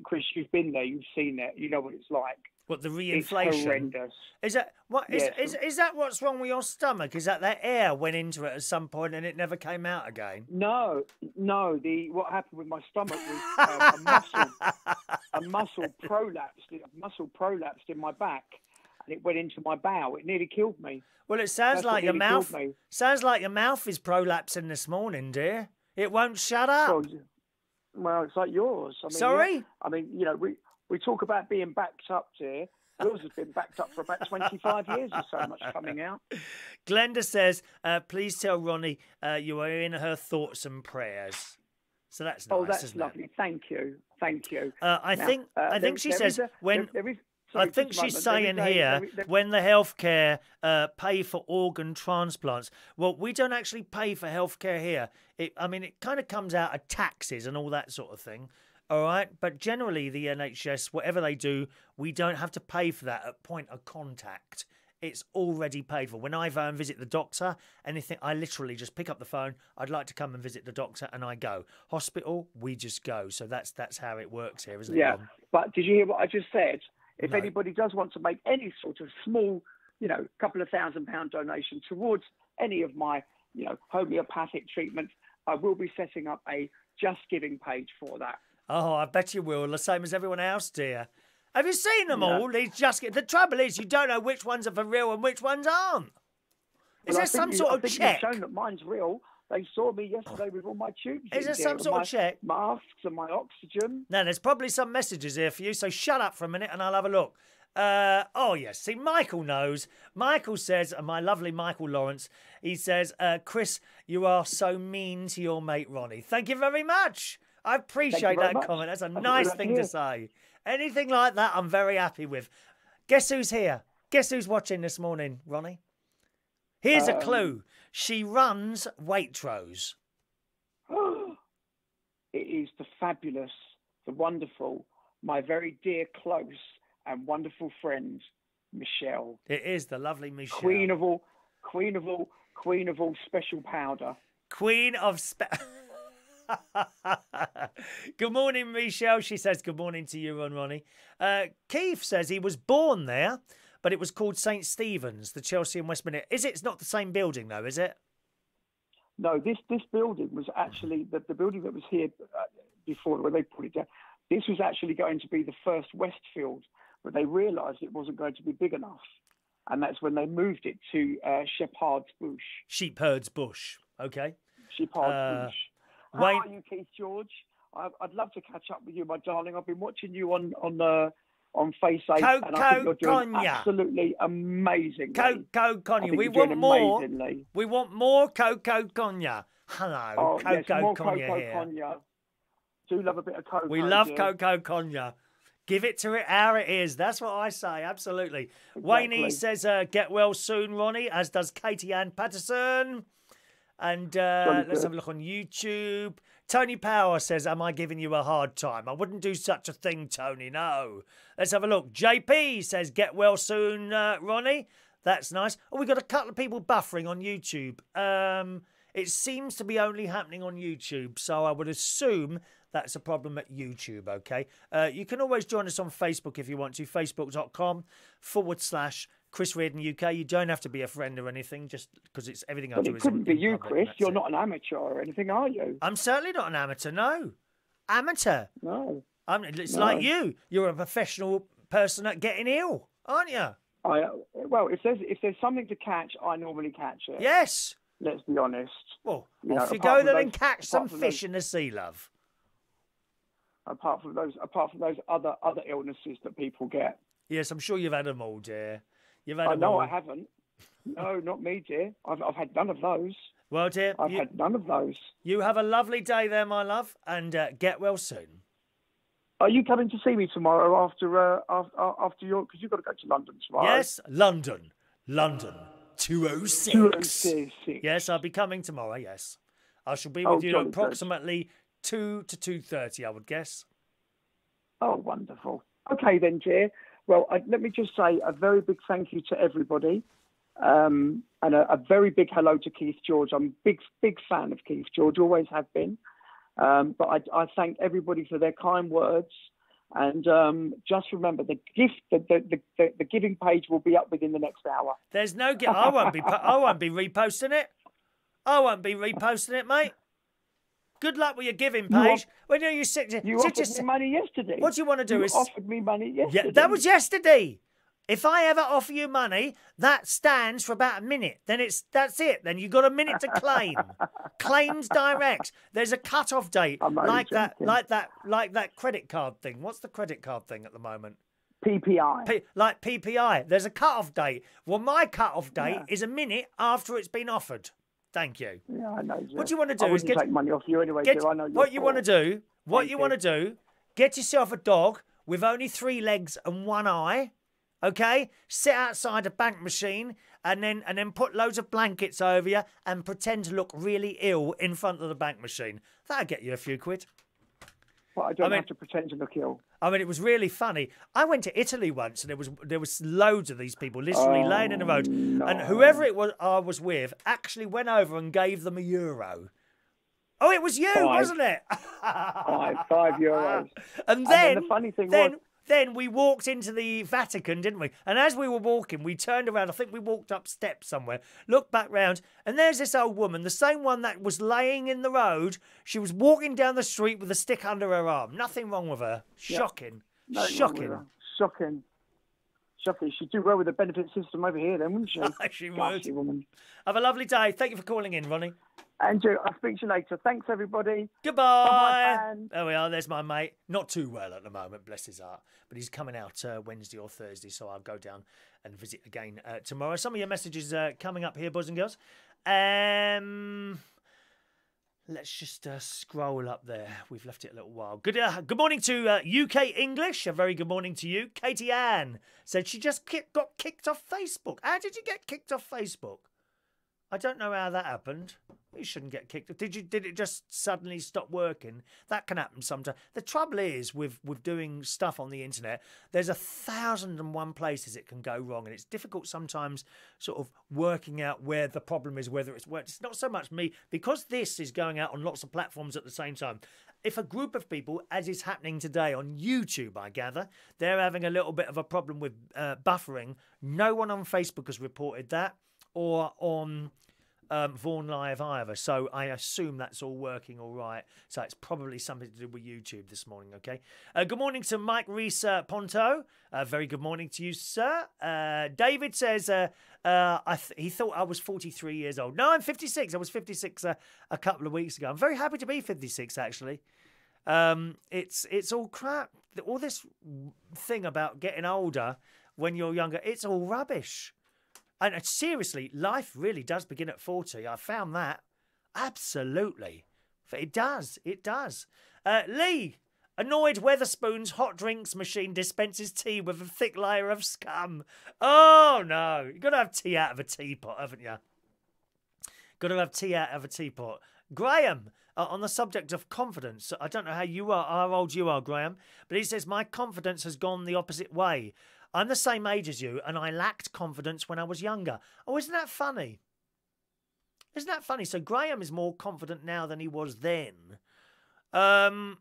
Chris, you've been there, you've seen it, you know what it's like. What, the reinflation? It's horrendous. Is that what? Is that what's wrong with your stomach? Is that air went into it at some point and it never came out again? No. What happened with my stomach was a muscle prolapsed in my back, and it went into my bowel. It nearly killed me. Well, it sounds like your mouth. Sounds like your mouth is prolapsing this morning, dear. It won't shut up. Well, it's like yours. I mean, sorry. Yeah, I mean, you know, we talk about being backed up, dear. Yours has been backed up for about 25 years or so much coming out. Glenda says, please tell Ronnie you are in her thoughts and prayers. So that's nice. Oh, that's lovely. Thank you. I think she says she's saying here when the healthcare pay for organ transplants. Well, we don't actually pay for healthcare here. It kind of comes out of taxes and all that sort of thing. All right, but generally the NHS, whatever they do, we don't have to pay for that at point of contact. It's already paid for. When I go and visit the doctor, anything, I literally just pick up the phone. I'd like to come and visit the doctor, and I go. Hospital, we just go. So that's how it works here, isn't it? Yeah, but did you hear what I just said? If anybody does want to make any sort of small, couple of £1,000 donation towards any of my, homeopathic treatments, I will be setting up a Just Giving page for that. Oh, I bet you will. The same as everyone else, dear. Have you seen them all? The trouble is you don't know which ones are for real and which ones aren't. Is there some sort of check? You've shown that mine's real. They saw me yesterday with all my tubes. Is there some sort of check? Masks and my oxygen. No, there's probably some messages here for you, so shut up for a minute and I'll have a look. Oh, yes. See, Michael knows. Michael says, my lovely Michael Lawrence, he says, Chris, you are so mean to your mate Ronnie. Thank you very much. I appreciate that comment. That's a nice thing to say. Anything like that, I'm very happy with. Guess who's here? Guess who's watching this morning, Ronnie? Here's a clue. She runs Waitrose. It is the fabulous, the wonderful, my very dear, close and wonderful friend, Michelle. It is the lovely Michelle. Queen of all special powder. Queen of Good morning, Michelle. She says good morning to you, Ronnie. Keith says he was born there, but it was called St. Stephen's, the Chelsea in Westminster. It's not the same building, though, is it? No, this building was actually, the building that was here before, where they put it down, this was actually going to be the first Westfield, but they realised it wasn't going to be big enough. And that's when they moved it to Shepherd's Bush. Shepherd's Bush. Okay. Shepherd's Bush. How Wayne... are you, Keith George? I'd love to catch up with you, my darling. I've been watching you on FaceApp, and I think you're doing absolutely amazing. CoCo Conya. We want more. We want more CoCo Conya. Hello, CoCo Conya here. Conya. Do love a bit of CoCo. We love CoCo Conya. Give it to it how it is. That's what I say. Absolutely. Exactly. Wayne says, get well soon, Ronnie, as does Katie Ann Patterson. And let's have a look on YouTube. Tony Power says, am I giving you a hard time? I wouldn't do such a thing, Tony. No. Let's have a look. JP says, get well soon, Ronnie. That's nice. Oh, we've got a couple of people buffering on YouTube. It seems to be only happening on YouTube, so I would assume that's a problem at YouTube, okay? You can always join us on Facebook if you want to, facebook.com/Chris Reardon UK. You don't have to be a friend or anything, just because it's everything I do. It couldn't be you, Chris. You're not an amateur or anything, are you? I'm certainly not an amateur, no. Amateur? No. It's like you. You're a professional person at getting ill, aren't you? Well, if there's something to catch, I normally catch it. Yes. Let's be honest. Well, off you go then and catch some fish in the sea, love. Apart from those other illnesses that people get. Yes, I'm sure you've had them all, dear. You've had them all. No, I haven't. No, not me, dear. I've had none of those. Well, dear, I've had none of those. You have a lovely day there, my love, and get well soon. Are you coming to see me tomorrow after your? Because you've got to go to London tomorrow. Yes, London. 206. 206. Yes, I'll be coming tomorrow. Yes, I shall be with you at approximately 2 to 2:30, I would guess. Oh, wonderful. Okay then, dear. Well, let me just say a very big thank you to everybody, and a very big hello to Keith George. I'm a big fan of Keith George, always have been. But I thank everybody for their kind words. And just remember, the giving page will be up within the next hour. There's no I won't be reposting it. I won't be reposting it, mate. Good luck with your giving page. You offered me money yesterday. What do you want to do? You offered me money yesterday. Yeah, that was yesterday. If I ever offer you money, that stands for about a minute. That's it. Then you've got a minute to claim. Claims direct. There's a cut-off date, like that credit card thing. What's the credit card thing at the moment? PPI. Like PPI. There's a cut-off date. Well, my cut-off date is a minute after it's been offered. Thank you. Yeah, I know. What you want to do is take money off you anyway. I know what you want to do. Get yourself a dog with only 3 legs and 1 eye. Okay, sit outside a bank machine and then put loads of blankets over you and pretend to look really ill in front of the bank machine. That'll get you a few quid. Well, I don't have to pretend to look ill. I mean, it was really funny. I went to Italy once, and there was loads of these people literally laying in the road, and whoever it was I was with actually went over and gave them €1. Oh, it was you, wasn't it? €5. And then the funny thing was. Then we walked into the Vatican, didn't we? And as we were walking, we turned around. I think we walked up steps somewhere, looked back round, and there's this old woman, the same one that was laying in the road. She was walking down the street with a stick under her arm. Nothing wrong with her. Shocking. Yeah. Shocking. Shocking. She'd do well with the benefit system over here then, wouldn't she? She would. Woman. Have a lovely day. Thank you for calling in, Ronnie. Andrew, I'll speak to you later. Thanks, everybody. Goodbye. Bye. There we are. There's my mate. Not too well at the moment, bless his heart. But he's coming out Wednesday or Thursday, so I'll go down and visit again tomorrow. Some of your messages coming up here, boys and girls. Let's just scroll up there. We've left it a little while. Good morning to UK English. A very good morning to you. Katie Ann said she just got kicked off Facebook. How did you get kicked off Facebook? I don't know how that happened. You shouldn't get kicked. Did it just suddenly stop working? That can happen sometimes. The trouble is with doing stuff on the internet, there's 1,001 places it can go wrong, and it's difficult sometimes sort of working out where the problem is, whether it's worked. It's not so much me, because this is going out on lots of platforms at the same time. If a group of people, as is happening today on YouTube, I gather, they're having a little bit of a problem with buffering. No one on Facebook has reported that, or on Vaughan Live either. So I assume that's all working all right. So it's probably something to do with YouTube this morning, okay? Good morning to Mike Reese Ponto. Very good morning to you, sir. David says he thought I was 43 years old. No, I'm 56. I was 56 a couple of weeks ago. I'm very happy to be 56, actually. It's all crap. All this thing about getting older when you're younger, it's all rubbish. And seriously, life really does begin at 40. I found that. Absolutely. It does. It does. Lee, annoyed Weatherspoon's hot drinks machine dispenses tea with a thick layer of scum. Oh, no. You've got to have tea out of a teapot, haven't you? Got to have tea out of a teapot. Graham, on the subject of confidence, I don't know how old you are, Graham, but he says, my confidence has gone the opposite way. I'm the same age as you, and I lacked confidence when I was younger. Oh, isn't that funny? Isn't that funny? So Graham is more confident now than he was then. I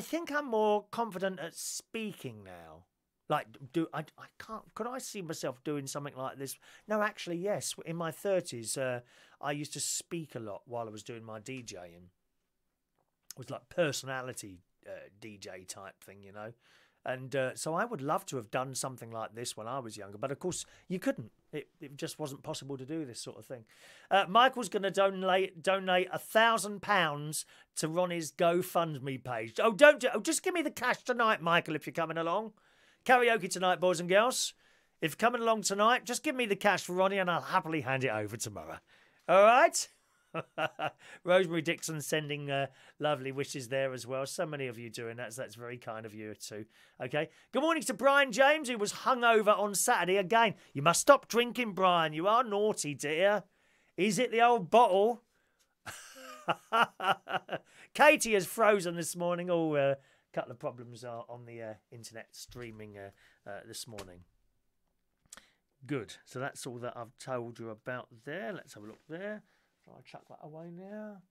think I'm more confident at speaking now. Like, could I see myself doing something like this? No, actually, yes. In my 30s, I used to speak a lot while I was doing my DJing. It was like personality DJ type thing, you know. And so I would love to have done something like this when I was younger. But, of course, you couldn't. It just wasn't possible to do this sort of thing. Michael's going to donate £1,000 to Ronnie's GoFundMe page. Just give me the cash tonight, Michael, if you're coming along. Karaoke tonight, boys and girls. If you're coming along tonight, just give me the cash for Ronnie and I'll happily hand it over tomorrow. All right? Rosemary Dixon sending lovely wishes there as well. So many of you doing that, so that's very kind of you too. Okay. Good morning to Brian James, who was hungover on Saturday again. You must stop drinking, Brian. You are naughty, dear. Is it the old bottle? Katie has frozen this morning. A couple of problems on the internet streaming this morning. Good. So that's all that I've told you about there. Let's have a look there. I'll chuck that away now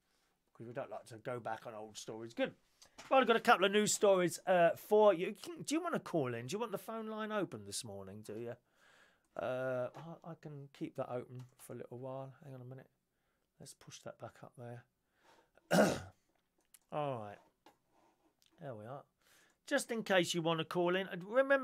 because we don't like to go back on old stories. Good. Well, I've got a couple of news stories for you. Do you want to call in? Do you want the phone line open this morning, do you? I can keep that open for a little while. Hang on a minute. Let's push that back up there. All right. There we are. Just in case you want to call in.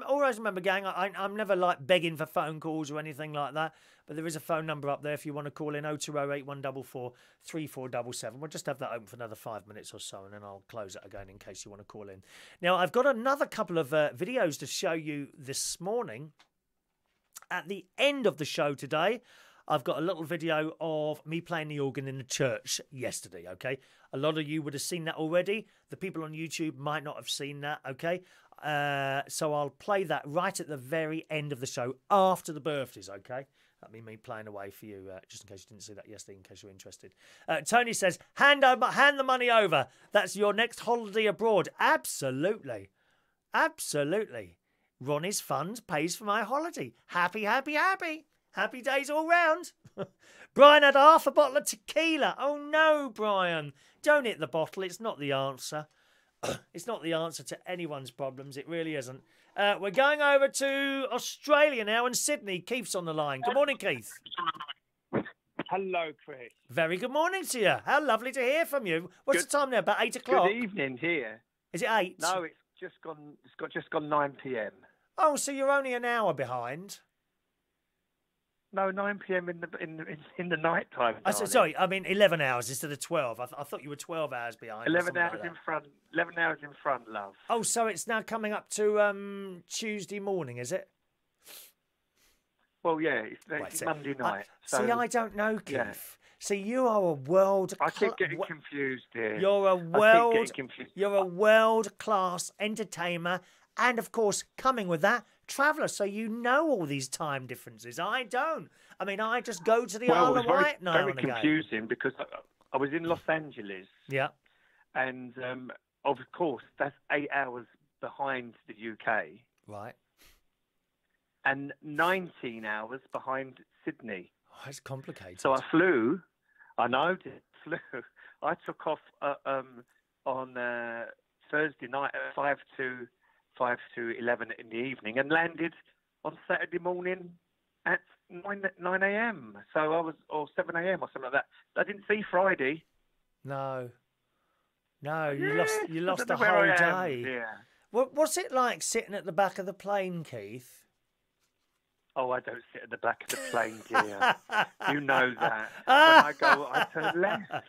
Always remember, gang, I'm never like begging for phone calls or anything like that. But there is a phone number up there if you want to call in, 0208 144 3477. We'll just have that open for another 5 minutes or so, and then I'll close it again in case you want to call in. Now, I've got another couple of videos to show you this morning. At the end of the show today, I've got a little video of me playing the organ in the church yesterday, okay? A lot of you would have seen that already. The people on YouTube might not have seen that, okay? So I'll play that right at the very end of the show after the birthdays, okay? That'll be me playing away for you, just in case you didn't see that yesterday, in case you're interested. Tony says, hand the money over. That's your next holiday abroad. Absolutely. Absolutely. Ronnie's fund pays for my holiday. Happy, happy, happy. Happy days all round. Brian had half a bottle of tequila. Oh, no, Brian. Don't hit the bottle. It's not the answer. It's not the answer to anyone's problems. It really isn't. We're going over to Australia now and Sydney. Keith's on the line. Good morning, Keith. Hello, Chris. Very good morning to you. How lovely to hear from you. What's the time now? About 8 o'clock? Good evening here. Is it 8? No, it's just gone 9 p.m. Oh, so you're only an hour behind. No, 9 p.m. in the night time. Sorry, I mean 11 hours instead of 12. I thought you were 12 hours behind. 11 hours in front. 11 hours in front, love. Oh, so it's now coming up to Tuesday morning, is it? Well, yeah, it's Monday night. See, I don't know, Keith. Yeah. See, you are a world. I keep getting confused here. You're a world-class entertainer, and of course, coming with that, traveller. So you know all these time differences. I don't. I mean, I just go to the Isle of Wight now and again. Very confusing because I was in Los Angeles. Yeah. And of course, that's 8 hours behind the UK. Right. And 19 hours behind Sydney. Oh, it's complicated. So I flew. I took off on Thursday night at 5 to 11 in the evening and landed on Saturday morning at 9 a.m. So I was, or 7 a.m. or something like that. I didn't see Friday. No, you I lost don't the know where whole I am. day. Yeah. What's it like sitting at the back of the plane, Keith? Oh, I don't sit at the back of the plane, dear. You know that. When I go, I turn left.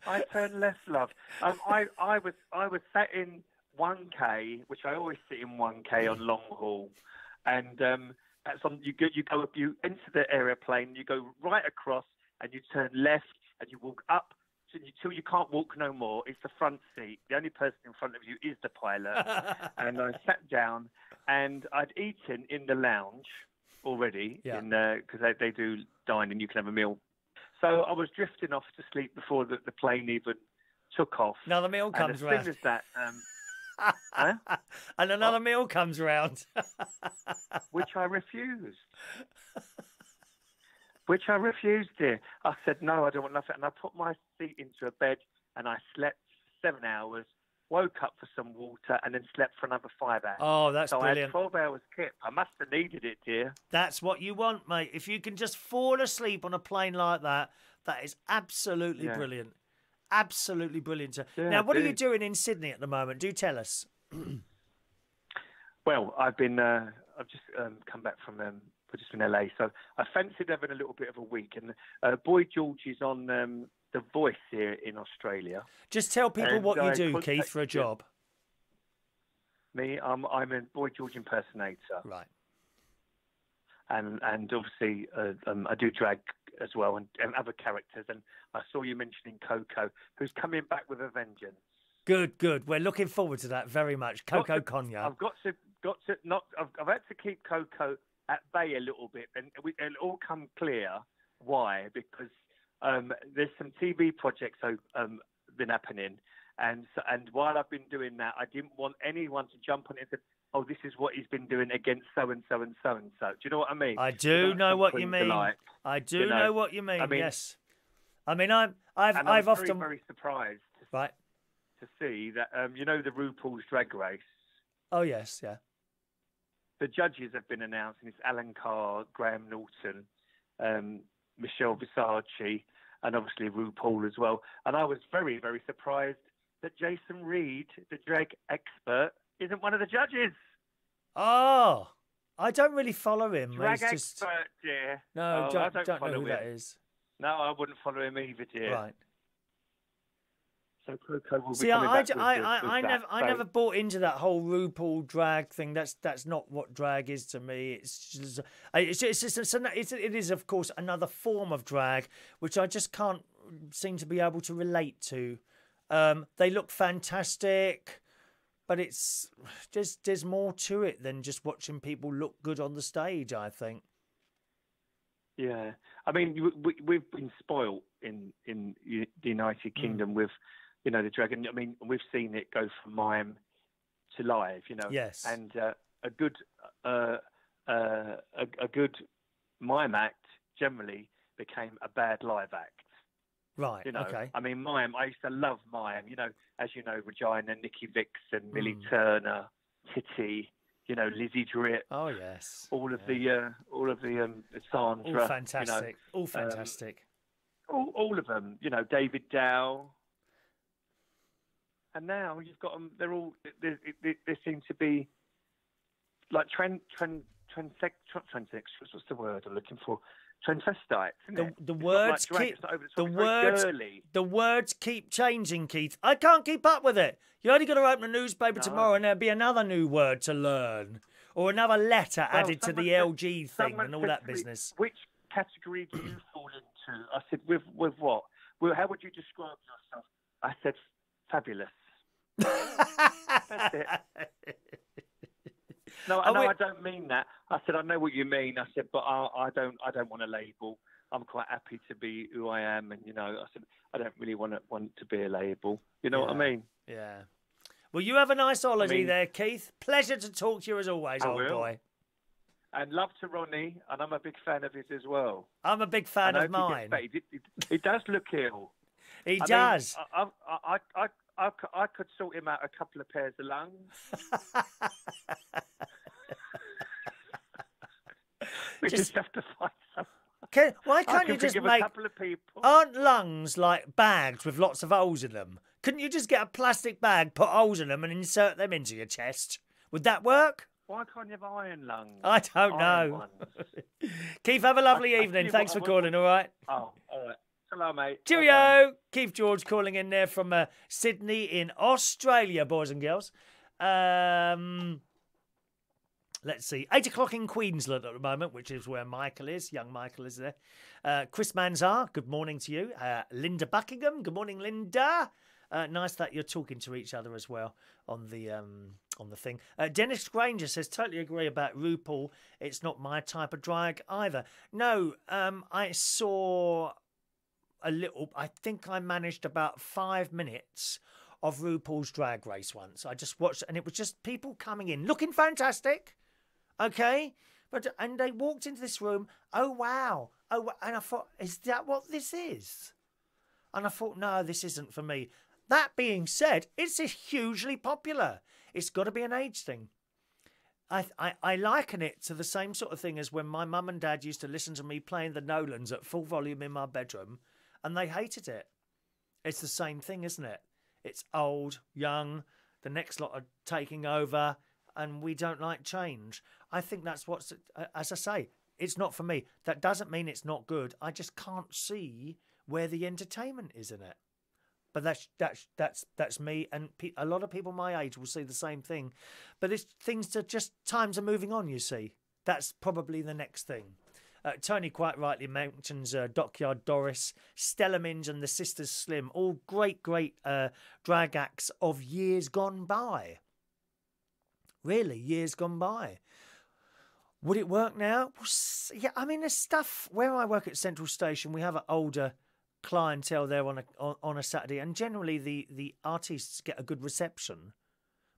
I turn left, love. I was sat in 1K, which I always sit in 1K on long haul, and that's on. You enter the aeroplane, you go right across, and you turn left, and you walk up until you can't walk no more. It's the front seat. The only person in front of you is the pilot. And I sat down, and I'd eaten in the lounge already, because they do dine and you can have a meal. So I was drifting off to sleep before the plane even took off. Another meal comes round. As soon as that, and another meal comes round. Which I refused. Which I refused, dear. I said, no, I don't want nothing. And I put my feet into a bed and I slept 7 hours, woke up for some water, and then slept for another 5 hours. Oh, that's brilliant. So I had 12 hours kip. I must have needed it, dear. That's what you want, mate. If you can just fall asleep on a plane like that, that is absolutely brilliant. Absolutely brilliant. Yeah, now, what are you doing in Sydney at the moment? Do tell us. Well, I've just come back from we're just in LA, so I fancied having a little bit of a week. And Boy George is on The Voice here in Australia. Just tell people what you do, Keith, for a job. Me, I'm a Boy George impersonator. Right. And obviously I do drag as well and other characters. And I saw you mentioning CoCo, who's coming back with a vengeance. Good. We're looking forward to that very much. CoCo Conya. I've had to keep CoCo at bay a little bit, and it'll all come clear why, because there's some TV projects been happening, and while I've been doing that, I didn't want anyone to jump on it and say, oh, this is what he's been doing against so and so and so and so. Do you know what I mean? I do know what you mean. I do know what you mean. I mean, yes. I mean, I've often very surprised. Right. To see that the RuPaul's Drag Race. Oh yes, yeah. The judges have been announced, and it's Alan Carr, Graham Norton, Michelle Visage, and obviously RuPaul as well. And I was very, very surprised that Jason Reed, the drag expert, isn't one of the judges. Oh, I don't really follow him. Drag expert, dear. No, I don't know who that is. No, I wouldn't follow him either, dear. Right. So CoCo will See, be coming back I never bought into that whole RuPaul drag thing. That's not what drag is to me. It is of course another form of drag, which I just can't seem to be able to relate to. They look fantastic, but there's more to it than just watching people look good on the stage, I think. Yeah, I mean, we've been spoilt in the United Kingdom with, the dragon. I mean, we've seen it go from mime to live. Yes. And a good mime act generally became a bad live act. Right. Okay. I mean, mime. I used to love mime. As you know, Regina, Nikki Vixen, Millie Turner, Titty. Lizzie Drip. Oh yes. All of the Sandra. All fantastic. All fantastic. All of them. David Dow. And now you've got them. They're all. They seem to be like transexuals. What's the word I'm looking for? Transvestites. The words keep the words keep changing, Keith. I can't keep up with it. You only got to open a newspaper tomorrow, and there'll be another new word to learn, or another letter added to the LG thing and all that business. Which category do you fall into? I said, with what? Well, how would you describe yourself? I said, fabulous. That's it. No, I don't mean that. I said, I know what you mean. I said, but I don't want a label. I'm quite happy to be who I am, and I said, I don't really want to be a label. You know what I mean? Yeah. Well, you have a nice holiday there, Keith. Pleasure to talk to you as always, old boy. And love to Ronny, and I'm a big fan of his as well. I'm a big fan of mine. He does look ill. He does. I could sort him out a couple of pairs of lungs. We just have to find Why can't you think just of make... a couple of people. Aren't lungs like bags with lots of holes in them? Couldn't you just get a plastic bag, put holes in them and insert them into your chest? Would that work? Why can't you have iron lungs? I don't Iron know. ones. Keith, have a lovely I evening. tell you Thanks for what, calling, all right? Oh, all right. Hello, mate. Cheerio. Bye-bye. Keith George calling in there from Sydney in Australia, boys and girls. Let's see. 8 o'clock in Queensland at the moment, which is where Michael is. Young Michael is there. Chris Manzar, good morning to you. Linda Buckingham, good morning, Linda. Nice that you're talking to each other as well on the thing. Dennis Granger says, totally agree about RuPaul. It's not my type of drag either. No, I saw a little. I think I managed about 5 minutes of RuPaul's Drag Race once. I just watched, and it was just people coming in, looking fantastic, okay? And they walked into this room, oh, wow. And I thought, is that what this is? And I thought, no, this isn't for me. That being said, it's hugely popular. It's got to be an age thing. I liken it to the same sort of thing as when my mum and dad used to listen to me playing the Nolans at full volume in my bedroom, and they hated it. It's the same thing, isn't it? It's old, young, the next lot are taking over, and we don't like change. I think that's what's, as I say, it's not for me. That doesn't mean it's not good. I just can't see where the entertainment is in it. But that's me, and a lot of people my age will see the same thing. But it's times are moving on, you see. That's probably the next thing. Tony quite rightly mentions Dockyard Doris, Stella Minge and the Sisters Slim, all great drag acts of years gone by. Really, years gone by. Would it work now? Yeah, I mean, there's stuff. Where I work at Central Station, we have an older clientele there on a Saturday, and generally the artists get a good reception.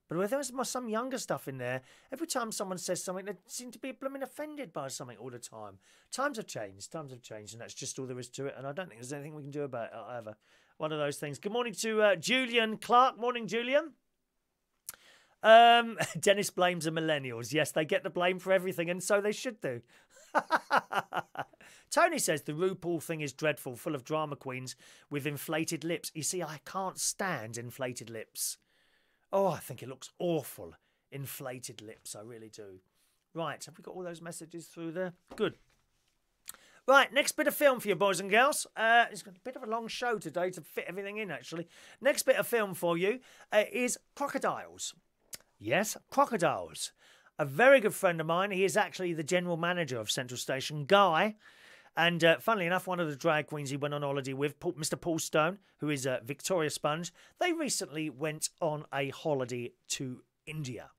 But where there's some younger stuff in there, every time someone says something, they seem to be blooming offended by something all the time. Times have changed, and that's just all there is to it, and I don't think there's anything we can do about it either. One of those things. Good morning to Julian Clark. Morning, Julian. Dennis blames the millennials. Yes, they get the blame for everything, and so they should do. Tony says the RuPaul thing is dreadful, full of drama queens with inflated lips. You see, I can't stand inflated lips. Oh, I think it looks awful. Inflated lips, I really do. Right, have we got all those messages through there? Good. Right, next bit of film for you, boys and girls. It's got a bit of a long show today to fit everything in, actually. Next bit of film for you is Crocodiles. Yes, Crocodiles. A very good friend of mine. He is actually the general manager of Central Station, Guy. And funnily enough, one of the drag queens he went on holiday with, Mr. Paul Stone, who is Victoria Sponge, they recently went on a holiday to India.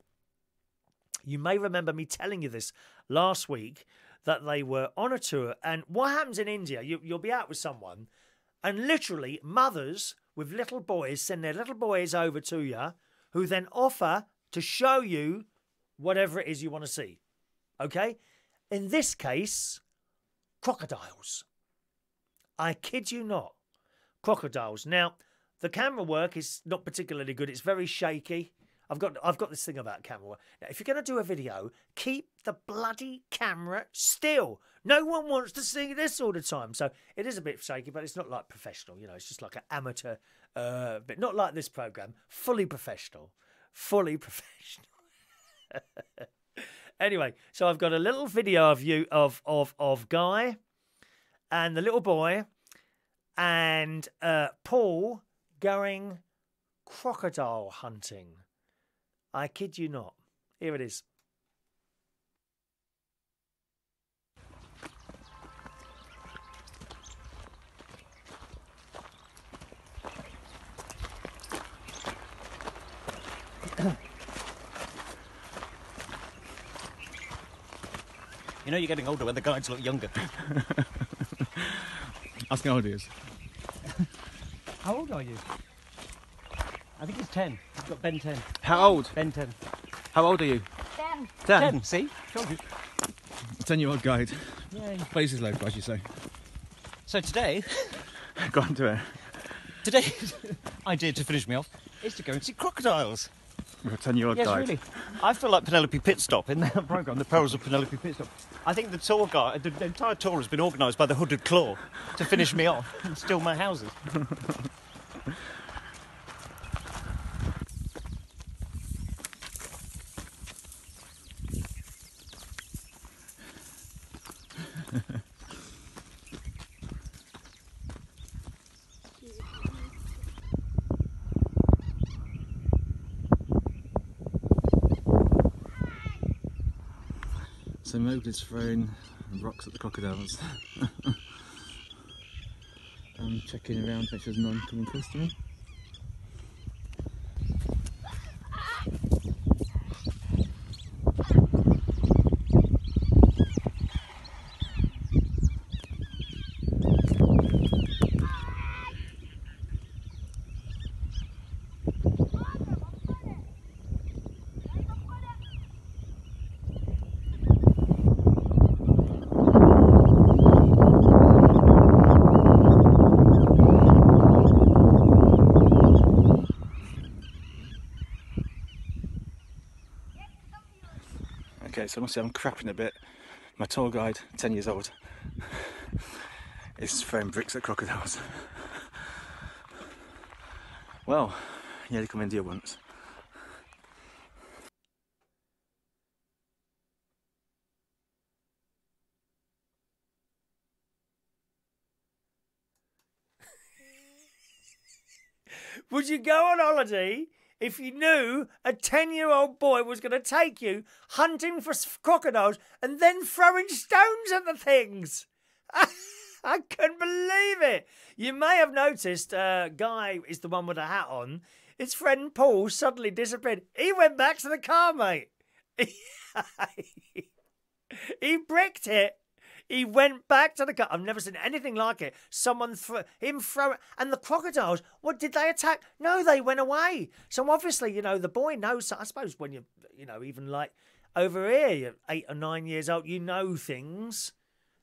You may remember me telling you this last week, that they were on a tour. And what happens in India, you'll be out with someone, and literally mothers with little boys send their little boys over to you, who then offer to show you whatever it is you want to see. Okay? In this case, crocodiles. I kid you not. Crocodiles. Now, the camera work is not particularly good. It's very shaky. I've got this thing about camera work. Now, if you're going to do a video, keep the bloody camera still. No one wants to see this all the time. So it is a bit shaky, but it's not like professional. You know, it's just like an amateur, but not like this program. Fully professional. Fully professional. Anyway, so I've got a little video of you of Guy and the little boy and Paul going crocodile hunting. I kid you not. Here it is. You know you're getting older when the guides look younger. Ask how old he is. How old are you? I think he's 10. He's got Ben 10. How old? Ben 10. How old are you? 10. 10, see? Told you. A 10-year-old guide. Yay. Places local, as you say. So today, Go on to it. Today, idea to finish me off, is to go and see crocodiles. With a 10-year-old Yes, guide. really. I feel like Penelope Pitstop in that programme, The Perils of Penelope Pitstop. I think the tour guide, the entire tour has been organised by the Hooded Claw to finish me off and steal my houses. So Mowgli's throwing rocks at the crocodiles. I'm checking around to make sure there's none coming close to me. Okay, so I must say I'm crapping a bit. My tour guide, 10 years old, is throwing bricks at crocodiles. Well, yeah, they come India once. Would you go on holiday if you knew a 10-year-old boy was going to take you hunting for crocodiles and then throwing stones at the things? I couldn't believe it. You may have noticed Guy is the one with a hat on. His friend Paul suddenly disappeared. He went back to the car, mate. He bricked it. He went back to the car. I've never seen anything like it. Someone throw. And the crocodiles, what, did they attack? No, they went away. So obviously, you know, the boy knows. I suppose when even like over here, you're 8 or 9 years old, you know things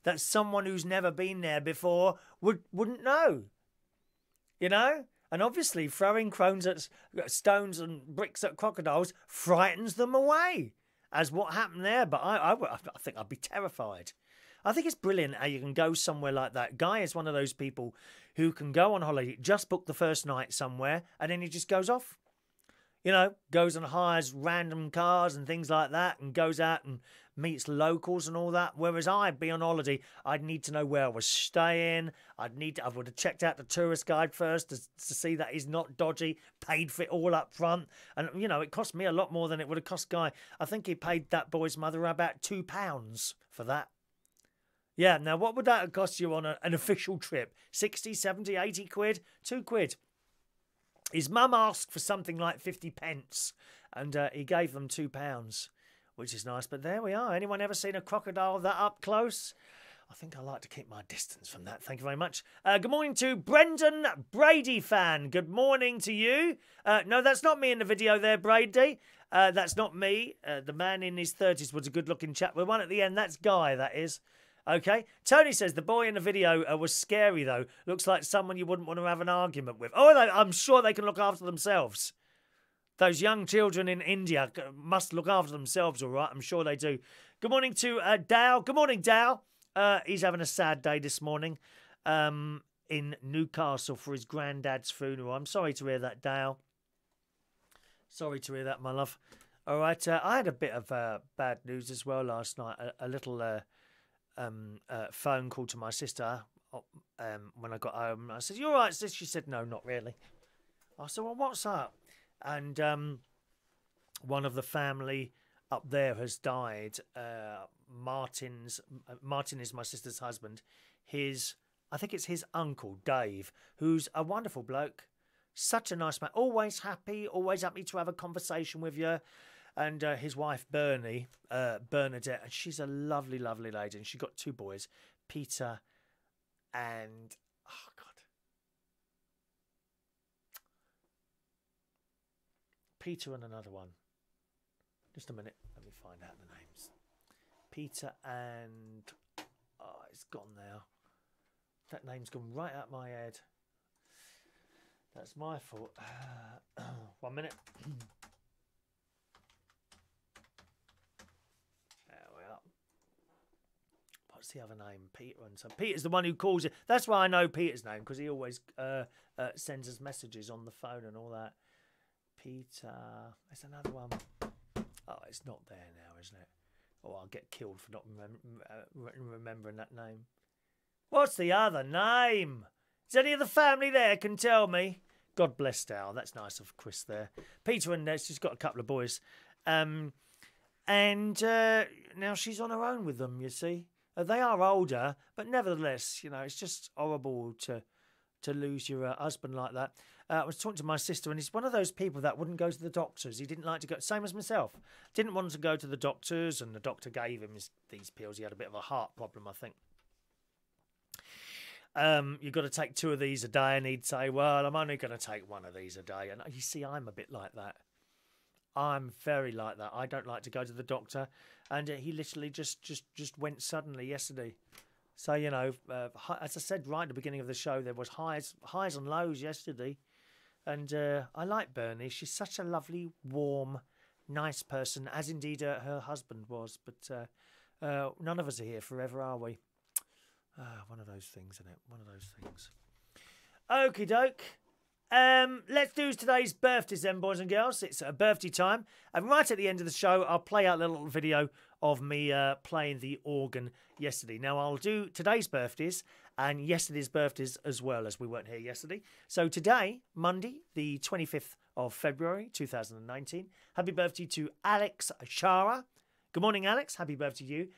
that someone who's never been there before wouldn't know. You know? And obviously throwing stones and bricks at crocodiles frightens them away, as what happened there. But I think I'd be terrified. I think it's brilliant how you can go somewhere like that. Guy is one of those people who can go on holiday, just book the first night somewhere, and then he just goes off. You know, goes and hires random cars and things like that, and goes out and meets locals and all that. Whereas I'd be on holiday, I'd need to know where I was staying. I would have checked out the tourist guide first to see that he's not dodgy, paid for it all up front. And, you know, it cost me a lot more than it would have cost Guy. I think he paid that boy's mother about £2 for that. Yeah, now what would that cost you on an official trip? 60, 70, 80 quid? £2. His mum asked for something like 50 pence, and he gave them £2, which is nice. But there we are. Anyone ever seen a crocodile that up close? I think I like to keep my distance from that. Thank you very much. Good morning to Brendan Brady fan. Good morning to you. No, that's not me in the video there, Brady. That's not me. The man in his 30s was a good-looking chap. The one at the end, that's Guy, that is. Okay. Tony says the boy in the video was scary, though. Looks like someone you wouldn't want to have an argument with. Oh, I'm sure they can look after themselves. Those young children in India must look after themselves, all right. I'm sure they do. Good morning to Dal. Good morning, Dal. He's having a sad day this morning in Newcastle for his granddad's funeral. I'm sorry to hear that, Dal. Sorry to hear that, my love. All right. I had a bit of bad news as well last night. A little... phone call to my sister when I got home. I said, "You all right, sis?" She said, "No, not really." I said, "Well, what's up?" And one of the family up there has died. Martin is my sister's husband. I think it's his uncle, Dave, who's a wonderful bloke. Such a nice man. Always happy to have a conversation with you. And his wife, Bernadette, and she's a lovely, lovely lady. And she's got 2 boys, Peter and... Oh, God. Peter and another one. Just a minute. Let me find out the names. Peter and... Oh, it's gone now. That name's gone right out my head. That's my fault. 1 minute. what's the other name? Peter and so Peter's the one who calls it. That's why I know Peter's name, because he always sends us messages on the phone and all that. Peter. There's another one. Oh, it's not there now, isn't it? Oh, I'll get killed for not remembering that name. What's the other name? Is any of the family there can tell me? God bless Dal. That's nice of Chris there. Peter and she's got a couple of boys. And now she's on her own with them, you see. They are older, but nevertheless, you know, it's just horrible to lose your husband like that. I was talking to my sister, and he's one of those people that wouldn't go to the doctors. He didn't like to go, same as myself. Didn't want to go to the doctors, and the doctor gave him these pills. He had a bit of a heart problem, I think. You've got to take 2 of these a day, and he'd say, well, I'm only going to take 1 of these a day. And you see, I'm a bit like that. I'm very like that. I don't like to go to the doctor. And he literally just went suddenly yesterday. So, you know, as I said right at the beginning of the show, there was highs and lows yesterday. And I like Bernie. She's such a lovely, warm, nice person, as indeed her husband was. But none of us are here forever, are we? One of those things, isn't it? One of those things. Okie doke. Let's do today's birthdays then, boys and girls. It's a birthday time. And right at the end of the show, I'll play out a little video of me playing the organ yesterday. Now, I'll do today's birthdays and yesterday's birthdays as well, as we weren't here yesterday. So today, Monday, the 25th of February, 2019. Happy birthday to Alex Shara. Good morning, Alex. Happy birthday to you.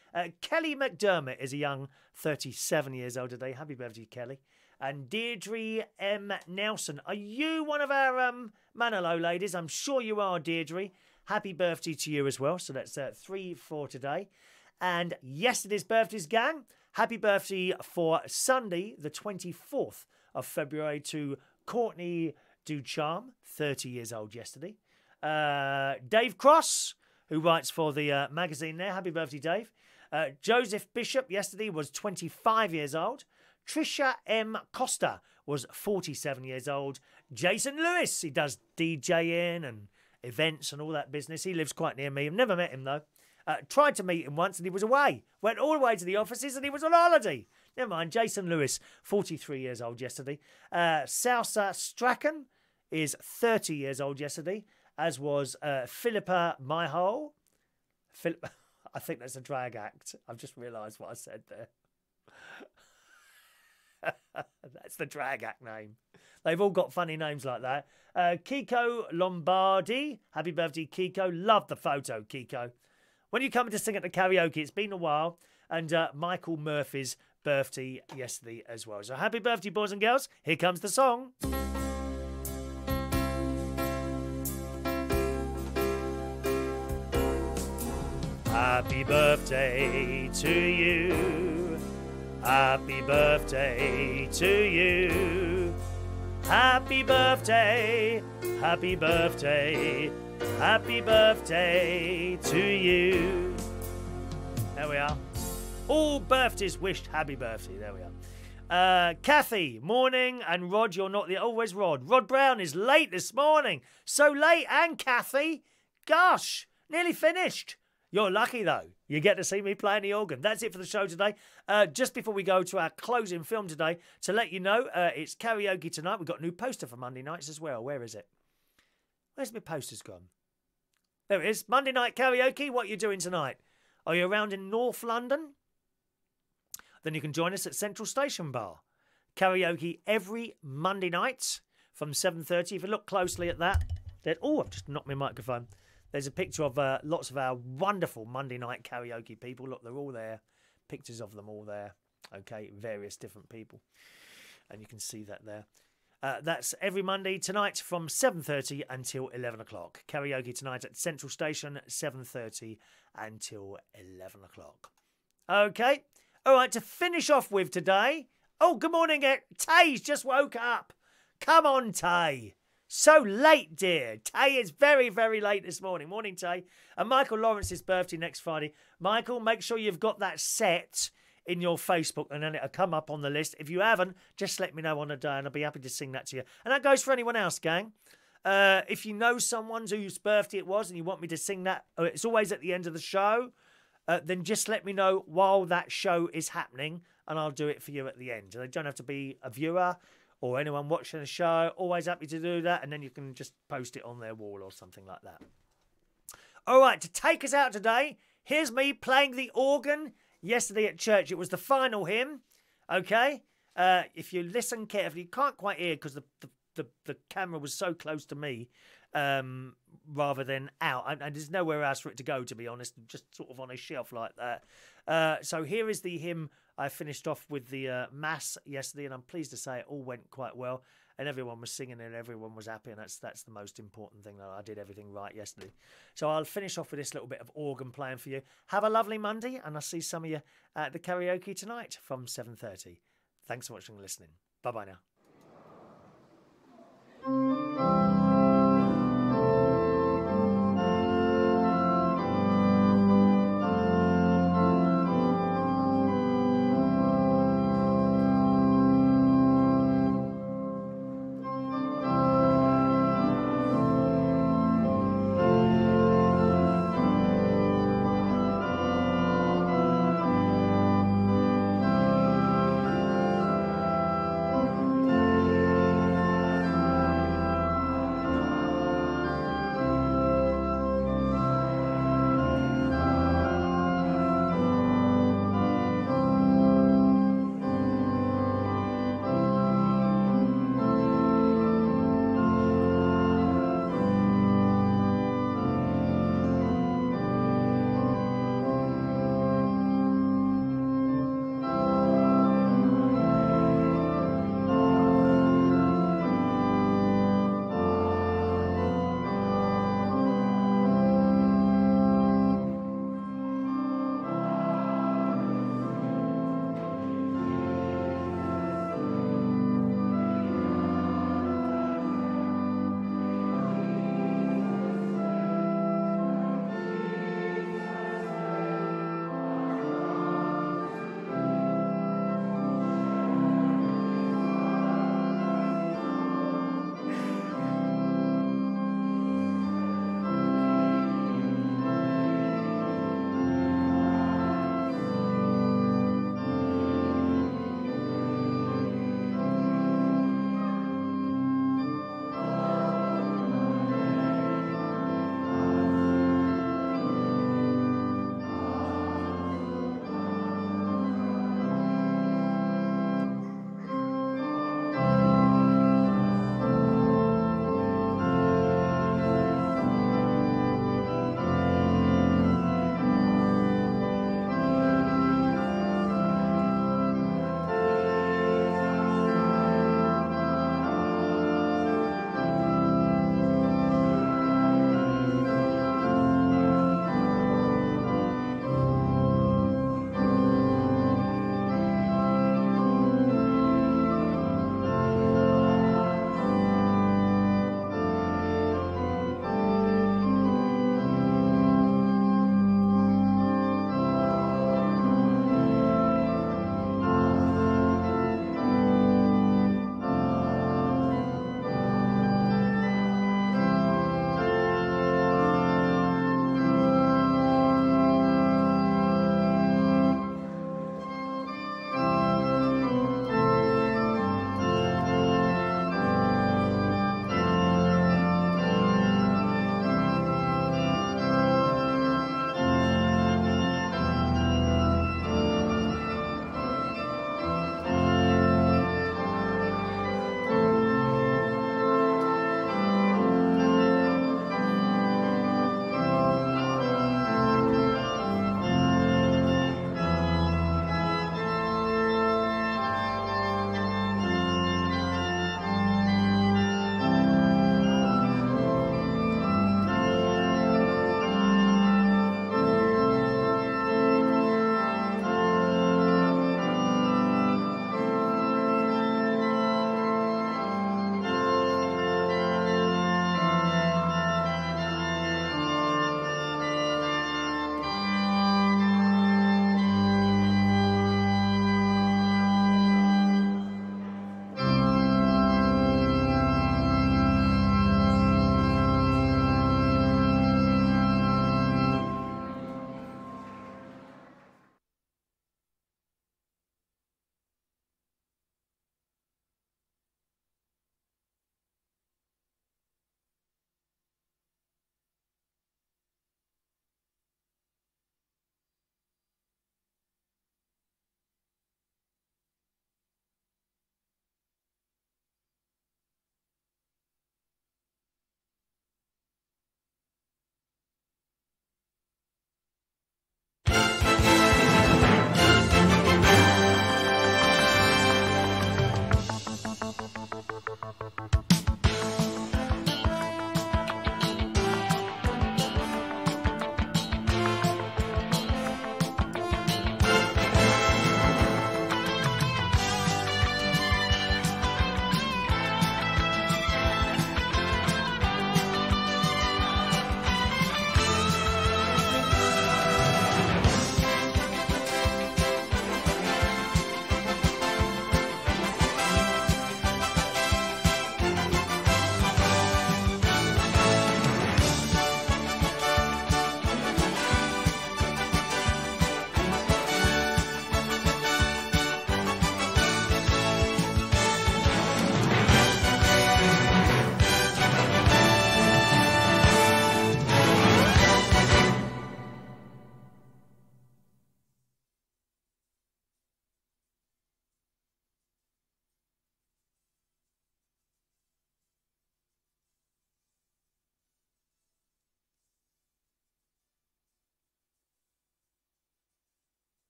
Kelly McDermott is a young 37 years old today. Happy birthday, Kelly. And Deidre M. Nelson. Are you one of our Manalo ladies? I'm sure you are, Deidre. Happy birthday to you as well. So that's 3 for today. And yesterday's birthdays, gang. Happy birthday for Sunday, the 24th of February, to Courtney Ducharme, 30 years old yesterday. Dave Cross, who writes for the magazine there. Happy birthday, Dave. Joseph Bishop yesterday was 25 years old. Trisha M. Costa was 47 years old. Jason Lewis, he does DJing and events and all that business. He lives quite near me. I've never met him, though. Tried to meet him once and he was away. Went all the way to the offices and he was on holiday. Never mind. Jason Lewis, 43 years old yesterday. Salsa Strachan is 30 years old yesterday, as was Philippa Myhole. I think that's a drag act. I've just realised what I said there. That's the drag act name. They've all got funny names like that. Kiko Lombardi. Happy birthday, Kiko. Love the photo, Kiko. When you come to sing at the karaoke, it's been a while. And Michael Murphy's birthday yesterday as well. So happy birthday, boys and girls. Here comes the song. Happy birthday to you. Happy birthday to you. Happy birthday, happy birthday, happy birthday to you. There we are. All birthdays wished happy birthday. There we are. Kathy, morning. And Rod, you're not the... Oh, where's Rod? Rod Brown is late this morning. So late. And Kathy, gosh, nearly finished. You're lucky, though. You get to see me playing the organ. That's it for the show today. Just before we go to our closing film today, to let you know, it's karaoke tonight. We've got a new poster for Monday nights as well. Where is it? Where's my poster's gone? There it is. Monday night karaoke. What are you doing tonight? Are you around in North London? Then you can join us at Central Station Bar. Karaoke every Monday night from 7:30. If you look closely at that, oh, I've just knocked my microphone. There's a picture of lots of our wonderful Monday night karaoke people. Look, they're all there. Pictures of them all there. Okay, various different people. And you can see that there. That's every Monday tonight from 7:30 until 11 o'clock. Karaoke tonight at Central Station, 7:30 until 11 o'clock. Okay. All right, to finish off with today. Oh, good morning. Tay's just woke up. Come on, Tay. So late, dear. Tay is very, very late this morning. Morning, Tay. And Michael Lawrence's birthday next Friday. Michael, make sure you've got that set in your Facebook and then it'll come up on the list. If you haven't, just let me know on the day and I'll be happy to sing that to you. And that goes for anyone else, gang. If you know someone whose birthday it was and you want me to sing that, it's always at the end of the show. then just let me know while that show is happening and I'll do it for you at the end. They don't have to be a viewer or anyone watching the show. Always happy to do that, and then you can just post it on their wall or something like that. All right, to take us out today, here's me playing the organ. Yesterday at church, it was the final hymn. Okay? If you listen carefully, you can't quite hear because the camera was so close to me rather than out. And there's nowhere else for it to go, to be honest, just sort of on a shelf like that. So here is the hymn. I finished off with the Mass yesterday, and I'm pleased to say it all went quite well. And everyone was singing and everyone was happy, and that's the most important thing, that I did everything right yesterday. So I'll finish off with this little bit of organ playing for you. Have a lovely Monday, and I'll see some of you at the karaoke tonight from 7:30. Thanks for watching and listening. Bye-bye now. Bye.